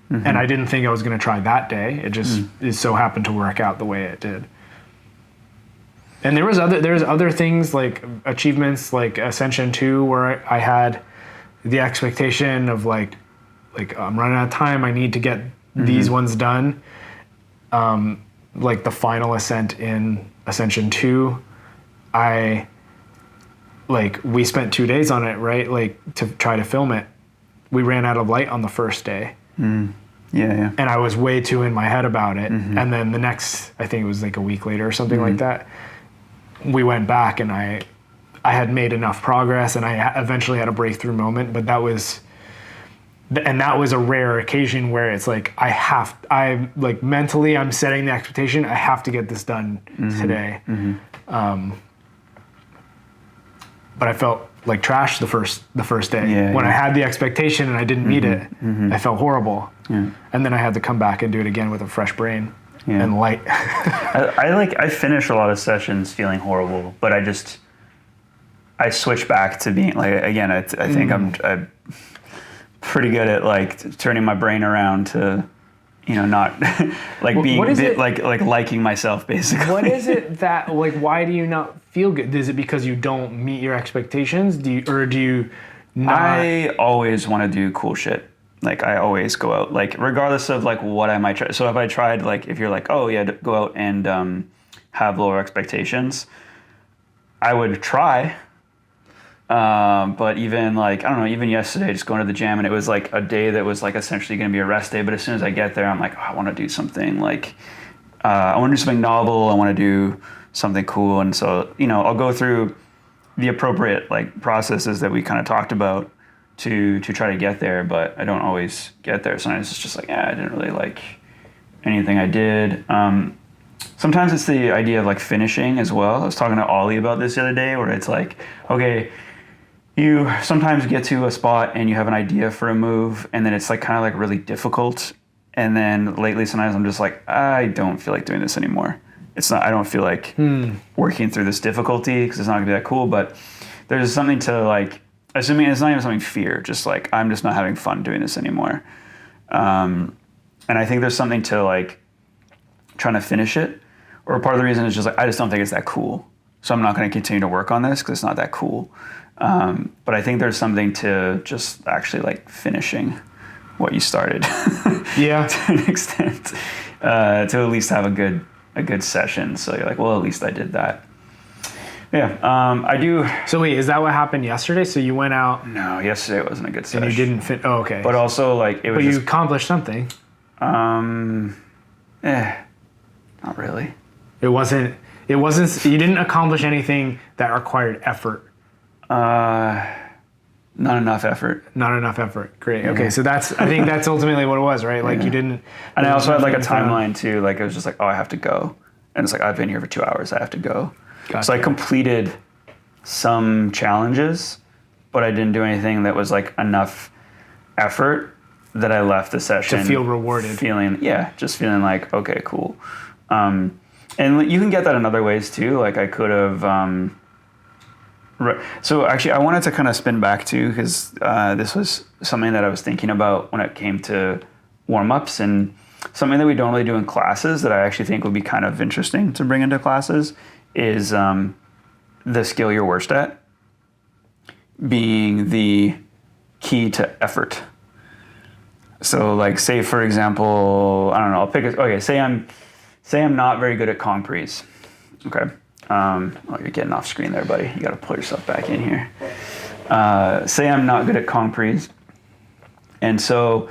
And I didn't think I was going to try that day. It just it so happened to work out the way it did. And there's other things like achievements like Ascension 2 where I had the expectation of like I'm running out of time. I need to get these ones done. Like the final ascent in Ascension 2, we spent 2 days on it, right? Like to try to film it. We ran out of light on the first day. Yeah. And I was way too in my head about it. And then the next, I think it was like a week later or something like that, we went back and I had made enough progress and I eventually had a breakthrough moment, but that was a rare occasion where it's like, mentally I'm setting the expectation, I have to get this done today. But I felt like trash the first day. When I had the expectation and I didn't meet it, I felt horrible. And then I had to come back and do it again with a fresh brain and light. I finish a lot of sessions feeling horrible, but I switch back to being like, again, I think I'm pretty good at like turning my brain around to, not like being like liking myself basically. What is it that like, why do you not feel good? Is it because you don't meet your expectations? Do you not? I always want to do cool shit. Like I always go out, like regardless of like what I might try. So if I tried, like if you're like, oh yeah, go out and have lower expectations, I would try. But even like, I don't know, even yesterday, just going to the gym and it was like a day that was like essentially going to be a rest day. But as soon as I get there, I'm like, oh, I want to do something like, I want to do something novel. I want to do something cool. And so, I'll go through the appropriate like processes that we kind of talked about to try to get there, but I don't always get there. Sometimes it's just like, I didn't really like anything I did. Sometimes it's the idea of like finishing as well. I was talking to Ollie about this the other day where it's like, okay, you sometimes get to a spot and you have an idea for a move and then it's like kind of like really difficult. And then lately sometimes I'm just like, I don't feel like doing this anymore. I don't feel like working through this difficulty because it's not gonna be that cool, but there's something to like, assuming it's not even something fear, just like, I'm just not having fun doing this anymore. And I think there's something to like trying to finish it, or part of the reason is just like, I just don't think it's that cool. So I'm not going to continue to work on this because it's not that cool. But I think there's something to just actually like finishing what you started. To an extent, to at least have a good session. So you're like, well, at least I did that. Yeah, I do. So wait, is that what happened yesterday? So you went out? No, yesterday wasn't a good session. And you didn't fit? Oh, okay. But also like it was. But you accomplished something. Not really. It wasn't. You didn't accomplish anything that required effort. Not enough effort. Not enough effort. Great. Okay, so I think that's ultimately what it was, right? Like you didn't. And I also had like a timeline too. Like it was just like, oh, I have to go, and it's like I've been here for 2 hours. I have to go. Gotcha. So I completed some challenges, but I didn't do anything that was like enough effort that I left the session to feel rewarded. Just feeling like, okay, cool. And you can get that in other ways too. Like I could have. So actually, I wanted to kind of spin back too because this was something that I was thinking about when it came to warm-ups and something that we don't really do in classes that I actually think would be kind of interesting to bring into classes is the skill you're worst at being the key to effort. So like say for example, I don't know, I'll pick say I'm not very good at compres. Okay. You're getting off screen there, buddy. You got to pull yourself back in here. Say I'm not good at compres. And so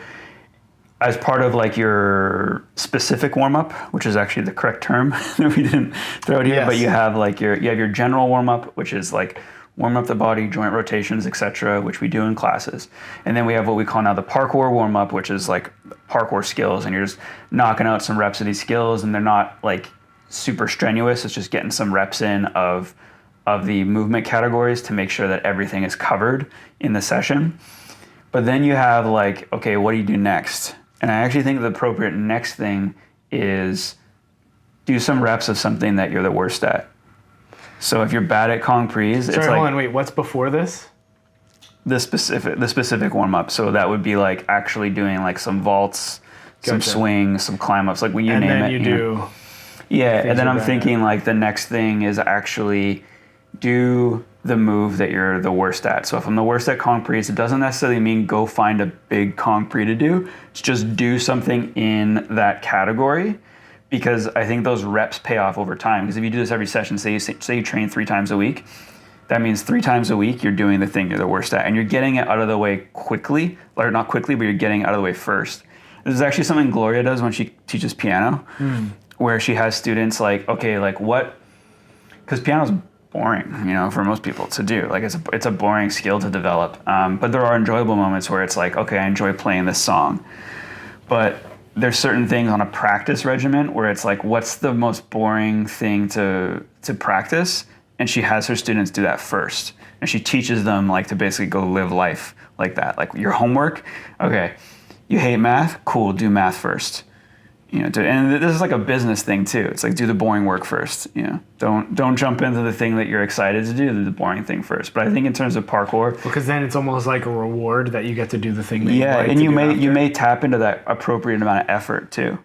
as part of like your specific warm-up, which is actually the correct term that we didn't throw out here, but you have like your general warm-up, which is like warm up the body, joint rotations, etc., which we do in classes. And then we have what we call now the parkour warm-up, which is like parkour skills, and you're just knocking out some reps of these skills, and they're not like super strenuous. It's just getting some reps in of the movement categories to make sure that everything is covered in the session. But then you have like, okay, what do you do next? And I actually think the appropriate next thing is do some reps of something that you're the worst at. So if you're bad at Kong Prees, it's like... hold on, wait, what's before this? The specific warm-up. So that would be like actually doing like some vaults, some swings, some climb-ups, like when you name it. And then you do... Yeah, and then I'm thinking like the next thing is actually do the move that you're the worst at. So if I'm the worst at Kong Prees, it doesn't necessarily mean go find a big Kong Pre to do. It's just do something in that category, because I think those reps pay off over time. Because if you do this every session, say you train 3 times a week, that means 3 times a week you're doing the thing you're the worst at, and you're getting it out of the way quickly, or not quickly, but you're getting it out of the way first. This is actually something Gloria does when she teaches piano, where she has students like, okay, like what, because piano's boring, for most people to do. Like it's a boring skill to develop. But there are enjoyable moments where it's like, okay, I enjoy playing this song. But there's certain things on a practice regimen where it's like, what's the most boring thing to practice? And she has her students do that first. And she teaches them like to basically go live life like that. Like your homework, okay, you hate math, cool, do math first. And this is like a business thing too. It's like do the boring work first. Don't jump into the thing that you're excited to do the boring thing first. But I think in terms of parkour, because then it's almost like a reward that you get to do the thing that you like and to you may tap into that appropriate amount of effort too.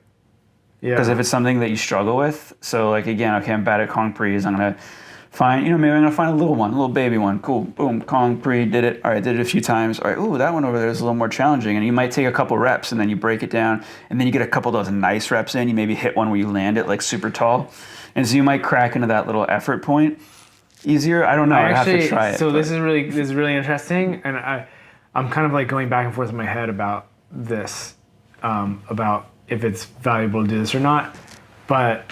Yeah. Because if it's something that you struggle with, so like again, okay, I'm bad at Kong Prees, I'm gonna find, maybe I'm gonna find a little one, a little baby one. Cool, boom, Kong Pre, did it. All right, did it a few times. All right, ooh, that one over there is a little more challenging. And you might take a couple reps and then you break it down, and then you get a couple of those nice reps in. You maybe hit one where you land it like super tall, and so you might crack into that little effort point easier. I don't know. I have to try it. So this is really interesting, and I'm kind of like going back and forth in my head about this, about if it's valuable to do this or not, but.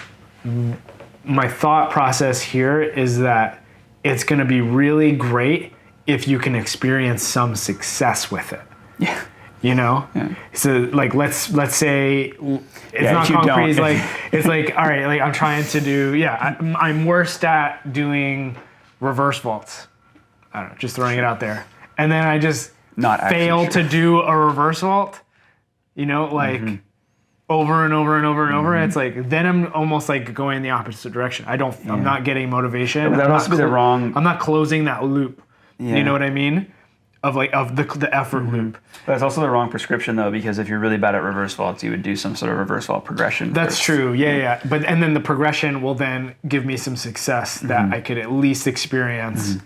My thought process here is that it's going to be really great if you can experience some success with it. Yeah. Yeah. So like let's say it's not concrete. It's like all right, like I'm trying to do I'm worst at doing reverse vaults. I don't know, just throwing it out there, and then I just fail to do a reverse vault. Over and over and over and over. It's like, then I'm almost like going the opposite direction. I'm not getting motivation. That would also be the wrong... I'm not closing that loop. Yeah. You know what I mean? Of the effort loop. But it's also the wrong prescription though, because if you're really bad at reverse vaults, you would do some sort of reverse vault progression. That's true. Yeah. But, and then the progression will then give me some success that I could at least experience,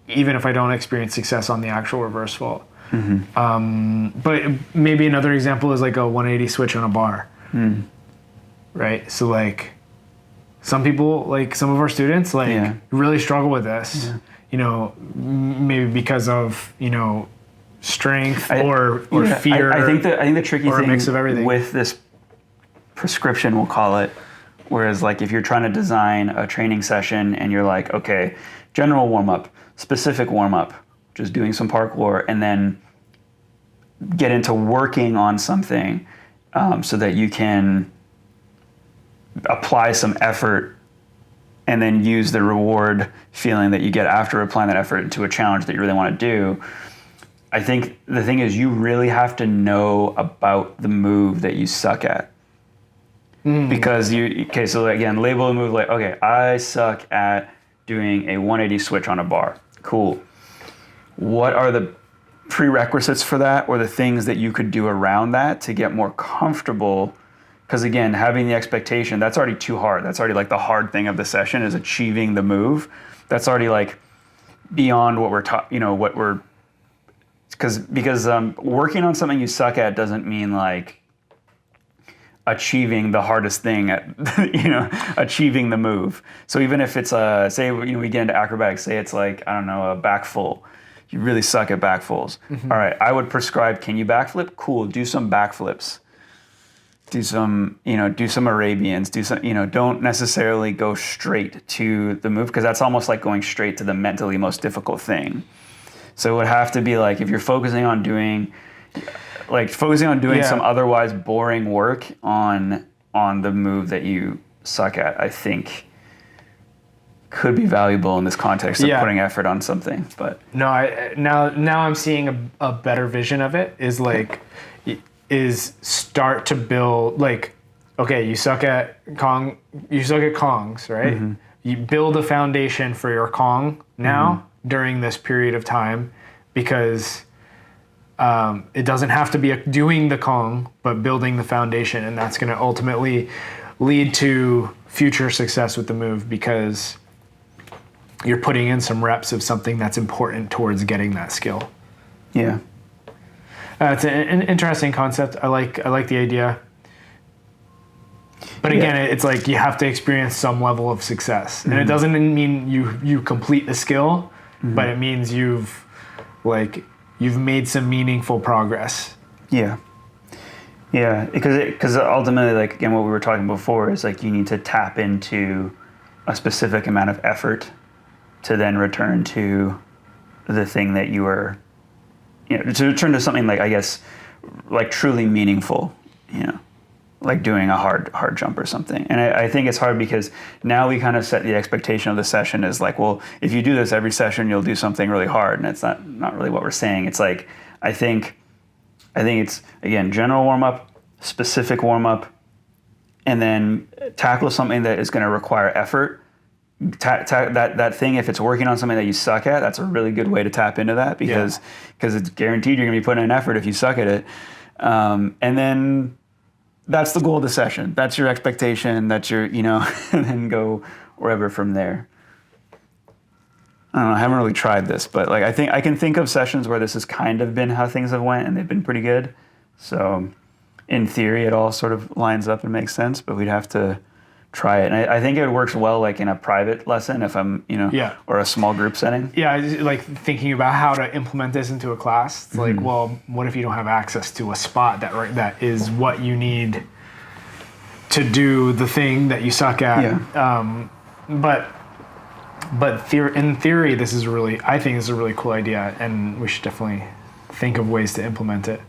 even if I don't experience success on the actual reverse vault. But maybe another example is like a 180 switch on a bar, right? So like some people, like some of our students, really struggle with this, maybe because of, strength or fear. I think the tricky or thing a mix of everything. With this prescription, we'll call it, whereas like if you're trying to design a training session and you're like, okay, general warm-up, specific warm-up, just doing some parkour, and then get into working on something so that you can apply some effort and then use the reward feeling that you get after applying that effort into a challenge that you really want to do. I think the thing is you really have to know about the move that you suck at. Because so again, label a move like, okay, I suck at doing a 180 switch on a bar. Cool. What are the prerequisites for that, or the things that you could do around that to get more comfortable? Because again, having the expectation, that's already too hard. That's already like the hard thing of the session is achieving the move. That's already like beyond what we're because working on something you suck at doesn't mean like achieving the hardest thing at, achieving the move. So even if it's say, we get into acrobatics, say it's like, I don't know, a back full. You really suck at backflips. All right, I would prescribe, can you backflip? Cool, do some backflips. Do some Arabians, don't necessarily go straight to the move, because that's almost like going straight to the mentally most difficult thing. So it would have to be like, if you're focusing on doing some otherwise boring work on the move that you suck at, I think could be valuable in this context of Yeah. putting effort on something. But No, now I'm seeing a better vision of it is like is start to build like, okay, you suck at kongs, right? Mm-hmm. You build a foundation for your Kong now during this period of time, because it doesn't have to be doing the Kong, but building the foundation, and that's going to ultimately lead to future success with the move, because you're putting in some reps of something that's important towards getting that skill. yeah. It's an interesting concept. I like the idea. But again, it's like you have to experience some level of success. And it doesn't mean you complete the skill, but it means you've made some meaningful progress. Yeah. Yeah, because ultimately, like, again, what we were talking before is like you need to tap into a specific amount of effort to then return to the thing that you were, to return to something like, I guess, like truly meaningful, like doing a hard jump or something. And I think it's hard because now we kind of set the expectation of the session as like, well, if you do this every session, you'll do something really hard. And it's not really what we're saying. It's like, I think it's, again, general warm-up, specific warm-up, and then tackle something that is going to require effort. That thing, if it's working on something that you suck at, that's a really good way to tap into that, because it's guaranteed you're going to be putting in effort if you suck at it. And then that's the goal of the session. That's your expectation. That's your, and then go wherever from there. I don't know, I haven't really tried this, but like I can think of sessions where this has kind of been how things have went, and they've been pretty good. So in theory, it all sort of lines up and makes sense, but we'd have to try it. And I think it works well like in a private lesson if I'm, or a small group setting. Yeah, like thinking about how to implement this into a class. It's like, well, what if you don't have access to a spot that is what you need to do the thing that you suck at? Yeah. But in theory, I think this is a really cool idea, and we should definitely think of ways to implement it.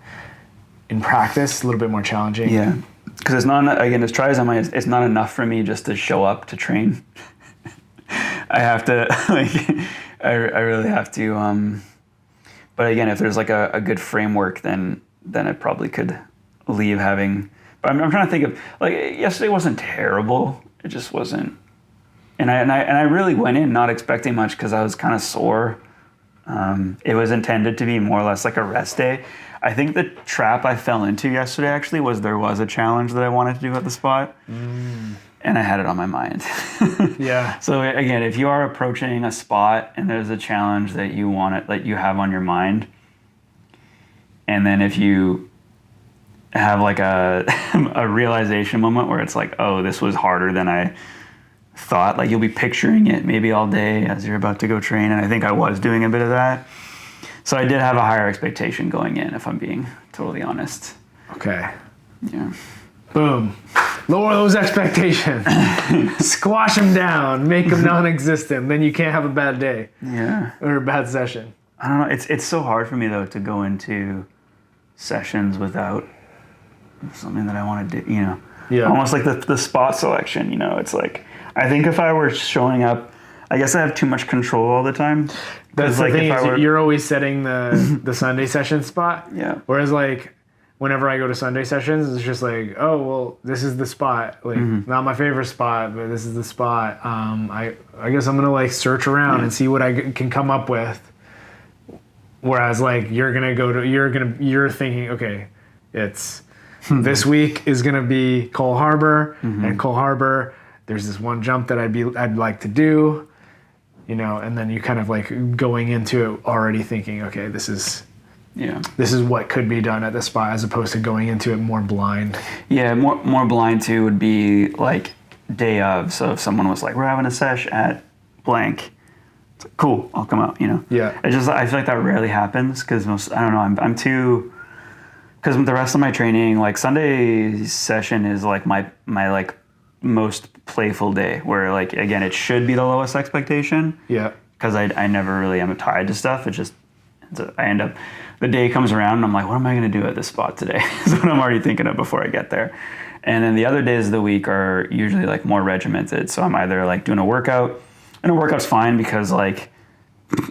In practice, it's a little bit more challenging. Yeah, because it's not, again, as try as I might, it's not enough for me just to show up to train. I have to, I really have to, but again, if there's like a good framework, then I probably could leave having, but I'm trying to think of, like, yesterday wasn't terrible, it just wasn't. And I really went in not expecting much because I was kind of sore. It was intended to be more or less like a rest day. I think the trap I fell into yesterday actually was there was a challenge that I wanted to do at the spot, and I had it on my mind. Yeah. So again, if you are approaching a spot and there's a challenge that you have on your mind, and then if you have like a realization moment where it's like, oh, this was harder than I thought, like you'll be picturing it maybe all day as you're about to go train, and I think I was doing a bit of that. So I did have a higher expectation going in, if I'm being totally honest. Okay. Yeah. Boom. Lower those expectations. Squash them down. Make them non-existent. Then you can't have a bad day. Yeah. Or a bad session. I don't know. It's so hard for me though to go into sessions without something that I want to do. Yeah. Almost like the spot selection. It's like I think if I were showing up, I guess I have too much control all the time. That's the thing is you're always setting the Sunday session spot. Yeah. Whereas like whenever I go to Sunday sessions, it's just like, oh, well, this is the spot. Like not my favorite spot, but this is the spot. I guess I'm going to like search around and see what I can come up with. Whereas like you're thinking, okay, it's this week is going to be Cole Harbor, and Cole Harbor, there's this one jump that I'd like to do. And then you kind of like going into it already thinking, okay, this is what could be done at this spot, as opposed to going into it more blind. Yeah, more blind too would be like day of. So if someone was like, we're having a sesh at blank, it's like, cool, I'll come out, Yeah. I feel like that rarely happens because I don't know, I'm too, because the rest of my training, like Sunday session is like my like most playful day where like, again, it should be the lowest expectation. Yeah. Because I never really am tied to stuff. I end up, the day comes around and I'm like, what am I going to do at this spot today? Is what I'm already thinking of before I get there. And then the other days of the week are usually like more regimented. So I'm either like doing a workout And a workout's fine because like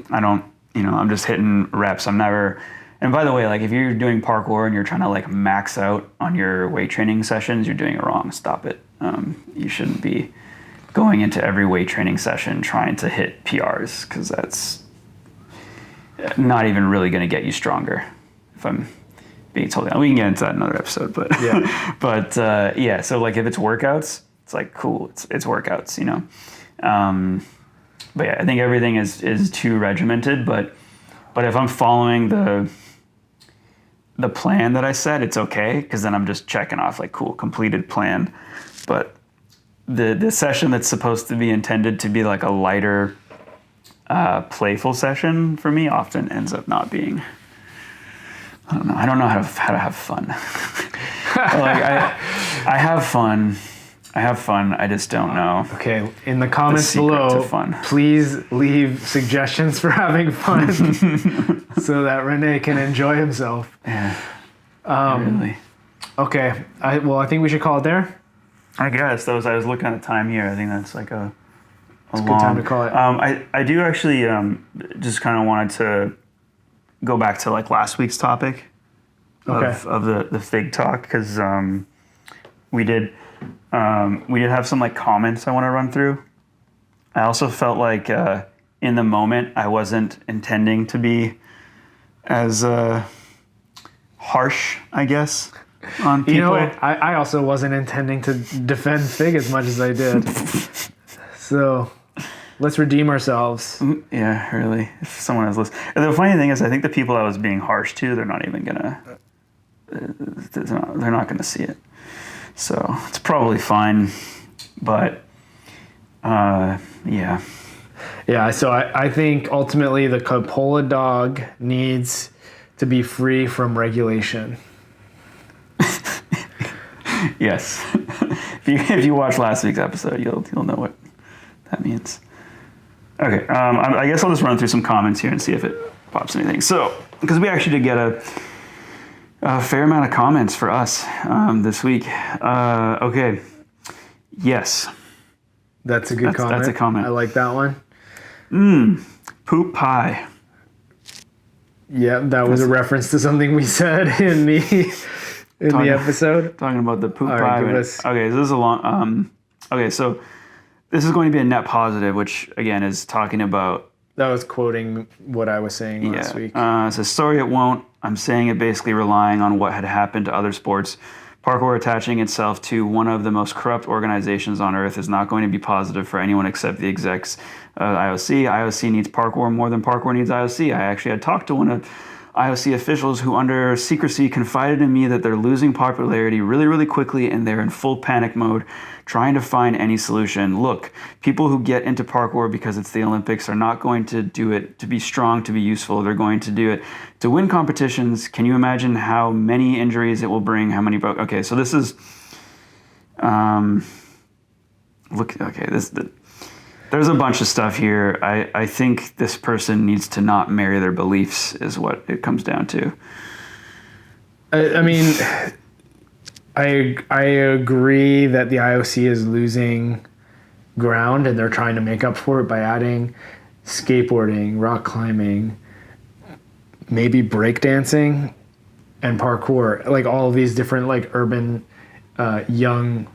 I don't, I'm just hitting reps. I'm never. And by the way, like if you're doing parkour and you're trying to like max out on your weight training sessions, you're doing it wrong. Stop it. You shouldn't be going into every weight training session trying to hit PRs, because that's not even really going to get you stronger. If I'm being totally honest, we can get into that in another episode, but Yeah. but yeah. So like if it's workouts, it's like cool. It's workouts, But yeah, I think everything is too regimented. But if I'm following the plan that I set, it's okay, because then I'm just checking off like cool, completed plan. But the session that's supposed to be intended to be like a lighter, playful session for me often ends up not being. I don't know. I don't know how to have fun. Like I have fun. I just don't know. Okay, in the comments secret to below, fun. please leave suggestions for having fun so that Renee can enjoy himself. Yeah. Really. Okay, I think we should call it there. I guess I was looking at the time here. I think that's like a It's a good time to call it. I do actually just kind of wanted to go back to like last week's topic of the fig talk, because we did have some like comments I want to run through. I also felt like in the moment I wasn't intending to be as harsh, I guess, on people. I also wasn't intending to defend Fig as much as I did. So let's redeem ourselves. Yeah, really. If someone is listening. The funny thing is, I think the people I was being harsh to, they're not even gonna. They're not gonna see it. So it's probably fine. But yeah. Yeah. So I think ultimately the Coppola dog needs to be free from regulation. Yes. If you watch last week's episode, you'll know what that means. Okay. I guess I'll just run through some comments here and see if it pops anything. So, because we actually did get a fair amount of comments for us this week. Okay. Yes. That's a good comment. That's a comment. I like that one. Poop pie. Yeah, that was a reference to something we said in the episode. Talking about the poop All pie. right, give us- Okay, so this is a long. Okay, so this is going to be a net positive, which again is talking about. That was quoting what I was saying last week. It says, sorry it won't. I'm saying it basically relying on what had happened to other sports. Parkour attaching itself to one of the most corrupt organizations on earth is not going to be positive for anyone except the execs of IOC. IOC needs Parkour more than Parkour needs IOC. I actually had talked to one of IOC officials who, under secrecy, confided in me that they're losing popularity really, really quickly and they're in full panic mode, trying to find any solution. Look, people who get into parkour because it's the Olympics are not going to do it to be strong, to be useful. They're going to do it to win competitions. Can you imagine how many injuries it will bring? How many Okay, so this is there's a bunch of stuff here. I think this person needs to not marry their beliefs is what it comes down to. I mean, I agree that the IOC is losing ground and they're trying to make up for it by adding skateboarding, rock climbing, maybe breakdancing, and parkour. Like all of these different like urban young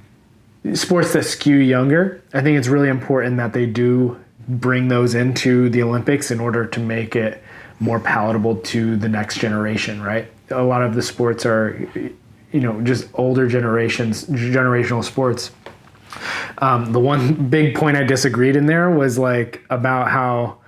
sports that skew younger. I think it's really important that they do bring those into the Olympics in order to make it more palatable to the next generation, right? A lot of the sports are, just older generational sports. The one big point I disagreed in there was like about how,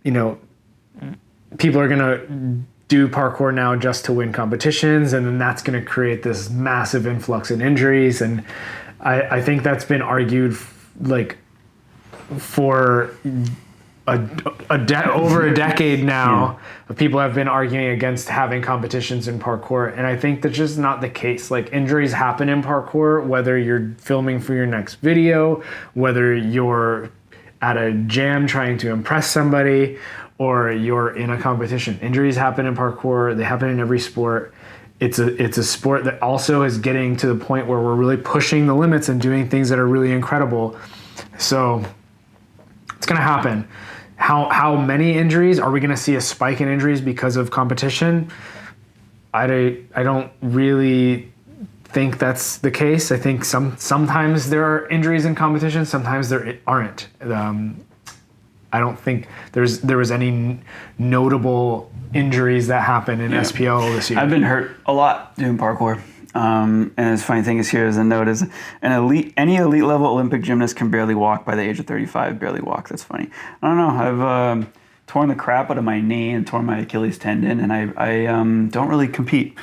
people are going to do parkour now just to win competitions, and then that's going to create this massive influx in injuries. And I think that's been argued like for over a decade now. Yeah. People have been arguing against having competitions in parkour, and I think that's just not the case. Like, injuries happen in parkour, whether you're filming for your next video, whether you're at a jam trying to impress somebody, or you're in a competition. Injuries happen in parkour. They happen in every sport. It's a sport that also is getting to the point where we're really pushing the limits and doing things that are really incredible. So going to happen. How many injuries? Are we going to see a spike in injuries because of competition? I don't really think that's the case. I think sometimes there are injuries in competition, sometimes there aren't. I don't think there was any notable injuries that happened in SPL this year. I've been hurt a lot doing parkour. And the funny thing is, here as a note, is any elite level Olympic gymnast can barely walk by the age of 35. Barely walk. That's funny. I don't know. I've torn the crap out of my knee and torn my Achilles tendon, and I don't really compete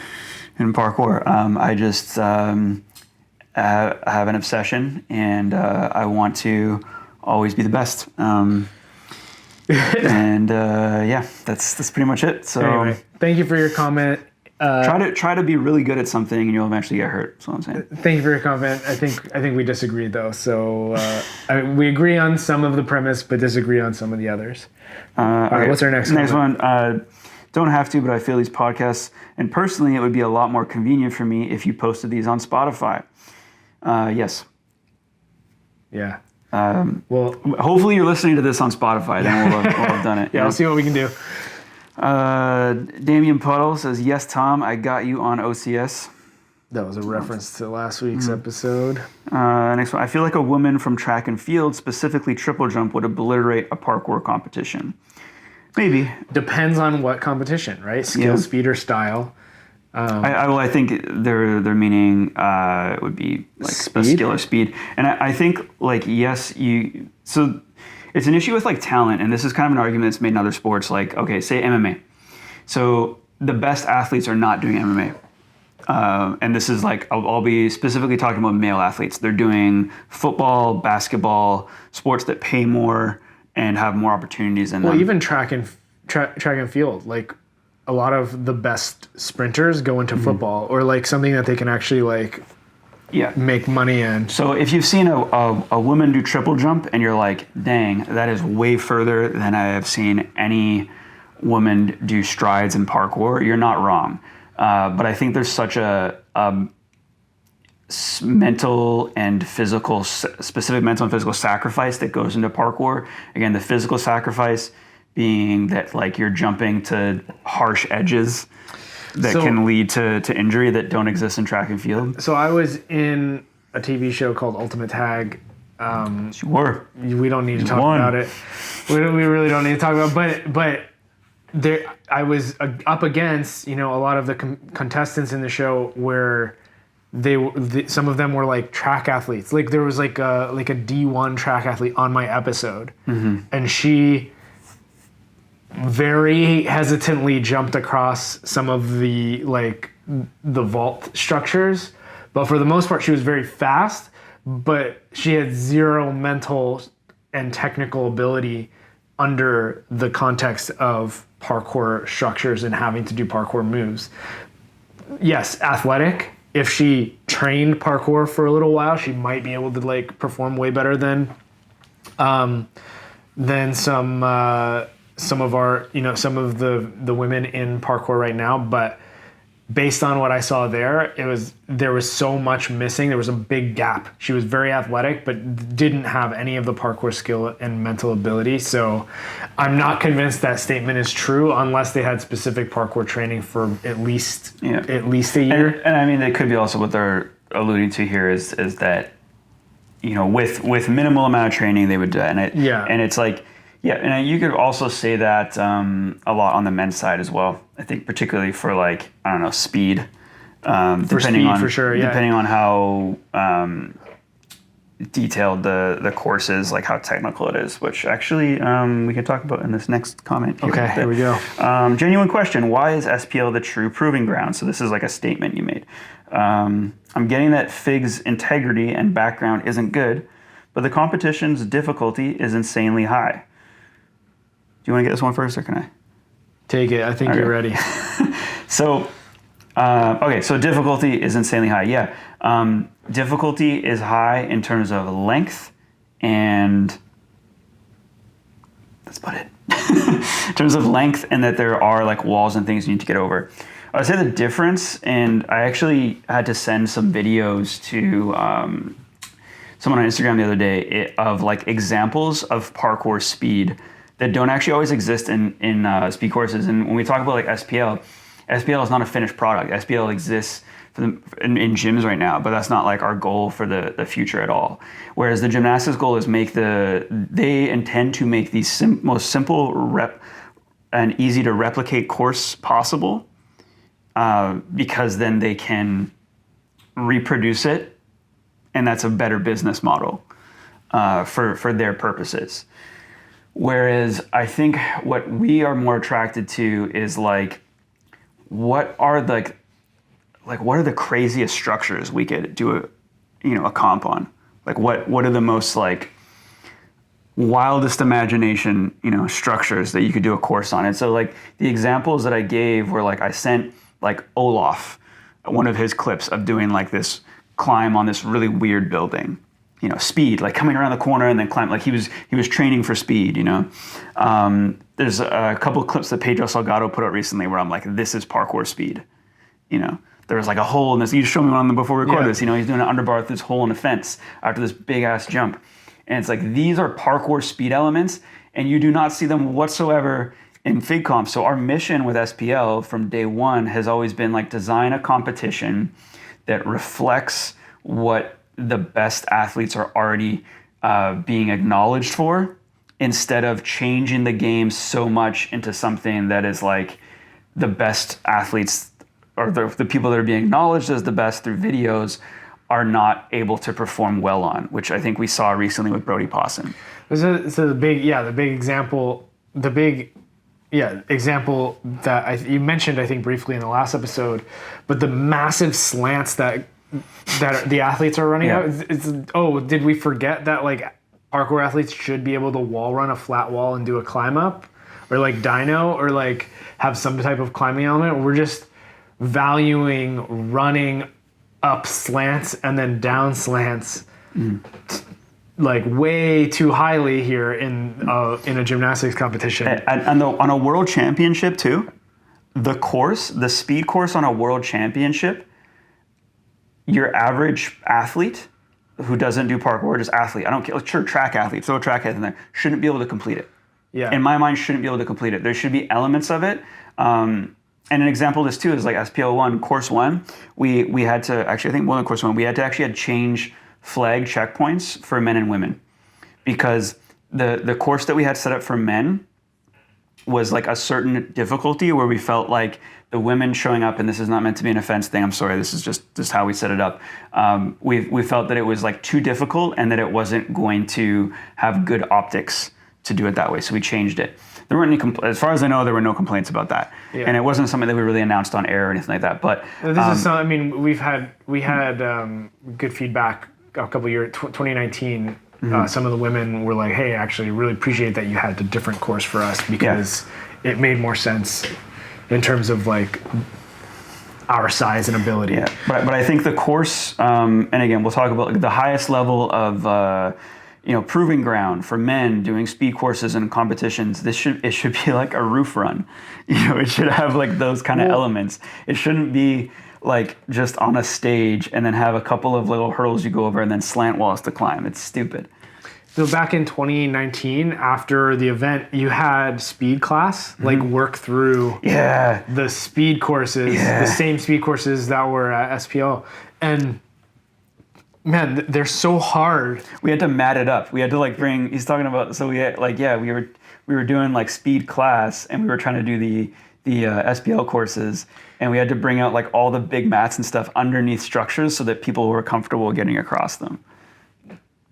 in parkour. I just have an obsession, and I want to always be the best. And that's pretty much it. So anyway, thank you for your comment. Try to be really good at something, and you'll eventually get hurt. That's what I'm saying. Thank you for your comment. I think we disagreed though. So we agree on some of the premise, but disagree on some of the others. All right, what's our next one? Don't have to, but I feel these podcasts, and personally, it would be a lot more convenient for me if you posted these on Spotify. Yes. Yeah. Well, hopefully you're listening to this on Spotify. Then we'll have done it. Yeah, I'll see what we can do. Damian Puddle says, "Yes, Tom, I got you on OCS." That was a reference to last week's episode. Next one. I feel like a woman from track and field, specifically triple jump, would obliterate a parkour competition. Maybe. Depends on what competition, right? Skill, speed, or style. I think they're meaning it would be like a skill or speed, and I think like yes, so it's an issue with like talent, and this is kind of an argument that's made in other sports. Like okay, say MMA, so the best athletes are not doing MMA, and this is like I'll be specifically talking about male athletes. They're doing football, basketball, sports that pay more and have more opportunities in them. Well, even track and field, like. A lot of the best sprinters go into football or like something that they can actually like make money in. So if you've seen a woman do triple jump and you're like, dang, that is way further than I have seen any woman do strides in parkour, you're not wrong. But I think there's such a specific mental and physical sacrifice that goes into parkour. Again, the physical sacrifice being that like you're jumping to harsh edges that can lead to injury that don't exist in track and field. So I was in a TV show called Ultimate Tag. Sure. We don't need to talk about it. We really don't need to talk about it. But there, I was up against a lot of the contestants in the show where some of them were like track athletes. Like there was like a D1 track athlete on my episode, and she very hesitantly jumped across some of the vault structures, but for the most part she was very fast, but she had zero mental and technical ability under the context of parkour structures and having to do parkour moves. Yes, athletic. If she trained parkour for a little while, she might be able to like perform way better than some of our, some of the women in parkour right now, but based on what I saw there was so much missing. There was a big gap. She was very athletic, but didn't have any of the parkour skill and mental ability. So I'm not convinced that statement is true unless they had specific parkour training for at least a year. And I mean, it could be also what they're alluding to here is that, with minimal amount of training, they would do that. And it's like, yeah, and you could also say that a lot on the men's side as well. I think particularly for like, I don't know, speed. Depending on how detailed the course is, like how technical it is, which actually we can talk about in this next comment. Okay, here we go. Genuine question, why is SPL the true proving ground? So this is like a statement you made. I'm getting that FIG's integrity and background isn't good, but the competition's difficulty is insanely high. Do you want to get this one first, or can I? Take it. I think you're ready. So, so difficulty is insanely high. Yeah. Difficulty is high in terms of length, and that's about it. In terms of length, and that there are like walls and things you need to get over. I would say the difference, and I actually had to send some videos to someone on Instagram the other day of like examples of parkour speed that don't actually always exist in speed courses. And when we talk about like SPL is not a finished product. SPL exists in gyms right now, but that's not like our goal for the future at all. Whereas the gymnastics goal is they intend to make the most simple and easy to replicate course possible, because then they can reproduce it, and that's a better business model for their purposes. Whereas I think what we are more attracted to is like, what are the craziest structures we could do a comp on? Like what are the most like wildest imagination, structures that you could do a course on? And so like the examples that I gave were like, I sent like Olaf one of his clips of doing like this climb on this really weird building, speed, like coming around the corner and then climb, like he was training for speed, There's a couple of clips that Pedro Salgado put out recently where I'm like, this is parkour speed, There was like a hole in this. You showed me one of them before we recorded this. He's doing an underbar with this hole in a fence after this big ass jump. And it's like, these are parkour speed elements, and you do not see them whatsoever in FigComp. So our mission with SPL from day one has always been like, design a competition that reflects what the best athletes are already being acknowledged for, instead of changing the game so much into something that is like the best athletes or the people that are being acknowledged as the best through videos are not able to perform well on, which I think we saw recently with Brody Pawson. So the big example that you mentioned, I think briefly in the last episode, but the massive slants that the athletes are running out. Did we forget that like parkour athletes should be able to wall run a flat wall and do a climb up, or like dyno, or like have some type of climbing element? We're just valuing running up slants and then down slants like way too highly here in a gymnastics competition. And on a world championship too, the speed course on a world championship, your average athlete who doesn't do parkour, just athlete, I don't care, sure, track athlete, throw a track athlete in there, shouldn't be able to complete it. Yeah. In my mind, shouldn't be able to complete it. There should be elements of it. And an example of this too is like SPL1, course one, we had to actually, I think more than course one, we had to change flag checkpoints for men and women, because the course that we had set up for men was like a certain difficulty where we felt like the women showing up, and this is not meant to be an offense thing, I'm sorry, this is just how we set it up. We felt that it was like too difficult and that it wasn't going to have good optics to do it that way, so we changed it. There weren't any, as far as I know, there were no complaints about that, and it wasn't something that we really announced on air or anything like that. But this is something. I mean, we had good feedback a couple of years, 2019. Some of the women were like, "Hey, actually, really appreciate that you had a different course for us, because it made more sense in terms of like our size and ability." Yeah, but I think the course, and again, we'll talk about like the highest level of proving ground for men doing speed courses and competitions. It should be like a roof run. It should have like those kind of elements. It shouldn't be like just on a stage and then have a couple of little hurdles you go over and then slant walls to climb. It's stupid. So back in 2019, after the event, you had speed class like work through the speed courses, the same speed courses that were at SPL, and man, they're so hard. We had to mat it up. We had to like bring. He's talking about. So we had we were doing like speed class, and we were trying to do the SPL courses, and we had to bring out like all the big mats and stuff underneath structures so that people were comfortable getting across them.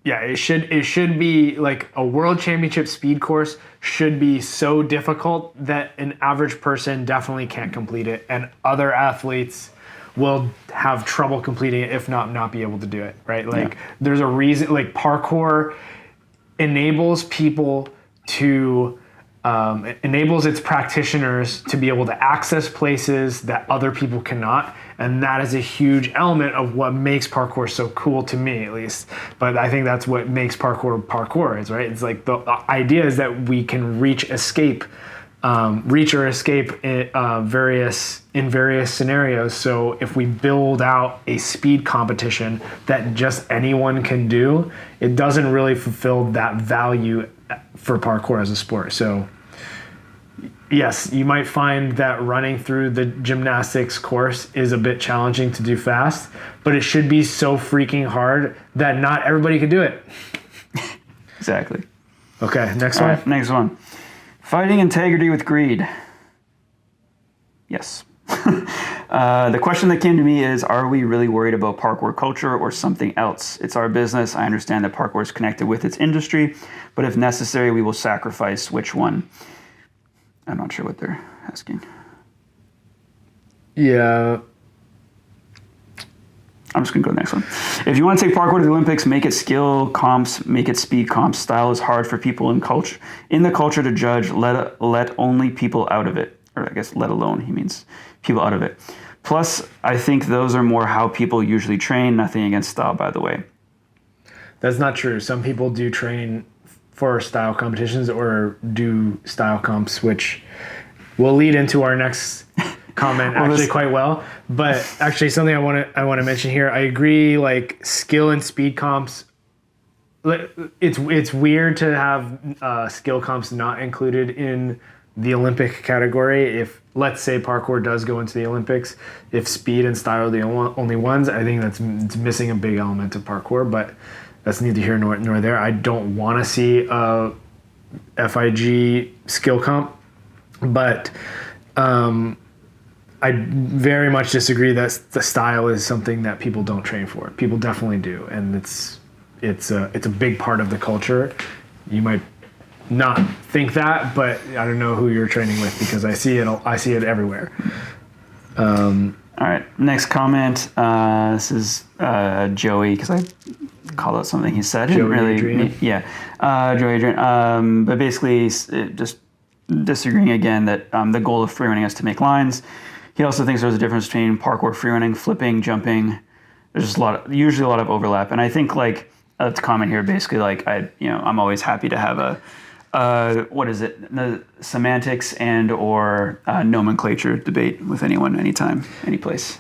Yeah, it should be like a world championship speed course should be so difficult that an average person definitely can't complete it, and other athletes will have trouble completing it, if not be able to do it, right? Like there's a reason, like parkour enables people to, enables its practitioners to be able to access places that other people cannot. And that is a huge element of what makes parkour so cool, to me at least. But I think that's what makes parkour is, right? It's like the idea is that we can escape reach or escape in various scenarios. So if we build out a speed competition that just anyone can do, it doesn't really fulfill that value for parkour as a sport. So yes, you might find that running through the gymnastics course is a bit challenging to do fast, but it should be so freaking hard that not everybody can do it. Exactly. Okay, next All one. right, next one. Fighting integrity with greed. Yes. The question that came to me is, are we really worried about parkour culture or something else? It's our business. I understand that parkour is connected with its industry, but if necessary, we will sacrifice which one? I'm not sure what they're asking. Yeah. I'm just going to go to the next one. If you want to take parkour to the Olympics, make it skill comps, make it speed comps. Style is hard for people in the culture to judge. Let only people out of it. Or I guess let alone, he means people out of it. Plus, I think those are more how people usually train. Nothing against style, by the way. That's not true. Some people do train for style competitions or do style comps, which will lead into our next comment quite well. But actually something I want to mention here, I agree, like skill and speed comps, it's weird to have skill comps not included in the Olympic category. If let's say parkour does go into the Olympics, if speed and style are the only ones, I think it's missing a big element of parkour, but that's neither here nor there. I don't want to see a FIG skill comp, but I very much disagree that the style is something that people don't train for. People definitely do, and it's a big part of the culture. You might not think that, but I don't know who you're training with because I see it everywhere. All right, next comment. This is Joey, because I called out something he said. Joey Adrian. Joey Adrian. But basically, just disagreeing again that the goal of freerunning is to make lines. He also thinks there's a difference between parkour, freerunning, flipping, jumping. There's just usually a lot of overlap, and I think like let's comment here. Basically, like I'm always happy to have the semantics and or nomenclature debate with anyone, anytime, any place.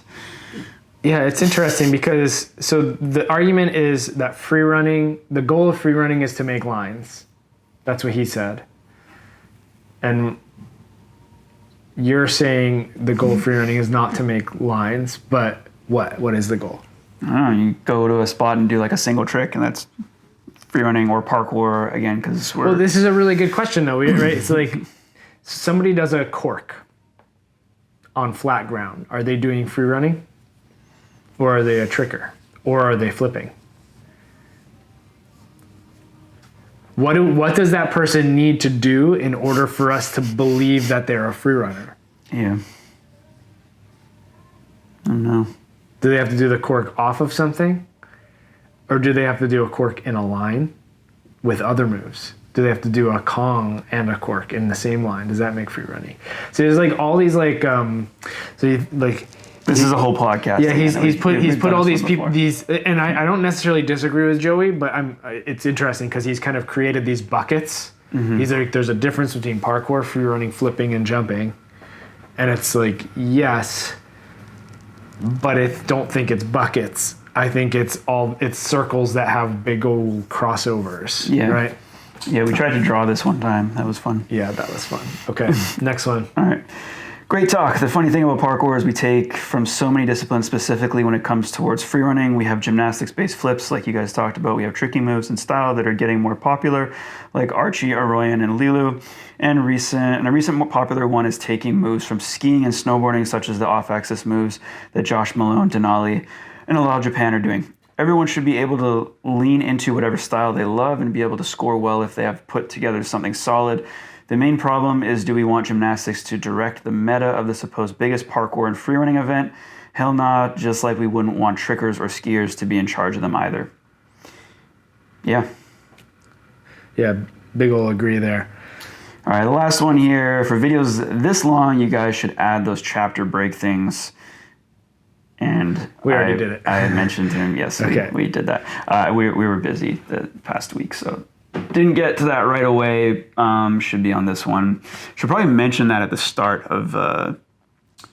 Yeah, it's interesting because so the argument is that the goal of free running is to make lines. That's what he said. And you're saying the goal of free running is not to make lines, but what is the goal? I don't know, you go to a spot and do like a single trick, and that's free running or parkour again, because Well, this is a really good question though, right? It's like somebody does a cork on flat ground. Are they doing free running? Or are they a tricker? Or are they flipping? What does that person need to do in order for us to believe that they're a free runner? Yeah. I don't know. Do they have to do the cork off of something? Or do they have to do a cork in a line with other moves? Do they have to do a Kong and a cork in the same line? Does that make free running? So there's like all these This is a whole podcast. Yeah, he's put all these people and I don't necessarily disagree with Joey, but it's interesting because he's kind of created these buckets. Mm-hmm. He's like, there's a difference between parkour, free running, flipping, and jumping, and it's like yes, but I don't think it's buckets. I think it's circles that have big old crossovers. Yeah. Right. Yeah, we tried to draw this one time. That was fun. Yeah, that was fun. Okay, next one. All right. Great talk. The funny thing about parkour is we take from so many disciplines, specifically when it comes towards free running. We have gymnastics-based flips, like you guys talked about. We have tricky moves and style that are getting more popular, like Archie, Aroyan, and Lilu. And a recent more popular one is taking moves from skiing and snowboarding, such as the off-axis moves that Josh Malone, Denali, and a lot of Japan are doing. Everyone should be able to lean into whatever style they love and be able to score well if they have put together something solid. The main problem is, do we want gymnastics to direct the meta of the supposed biggest parkour and freerunning event? Hell nah, just like we wouldn't want trickers or skiers to be in charge of them either. Yeah. Yeah, big ol' agree there. All right, the last one here. For videos this long, you guys should add those chapter break things. And we already did it. I had mentioned to him, yes, okay. we did that. We were busy the past week, so Didn't get to that right away. Should be on this one. Should probably mention that at the start of.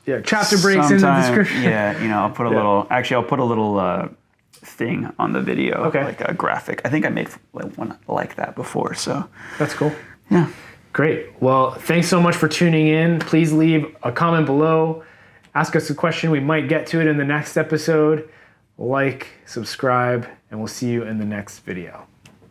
Yeah, chapter breaks in the description. Yeah, you know, I'll put a little. Actually, I'll put a little thing on the video, Okay. like a graphic. I think I made one like that before. So That's cool. yeah. Great. Well, thanks so much for tuning in. Please leave a comment below. Ask us a question. We might get to it in the next episode. Like, subscribe, and we'll see you in the next video.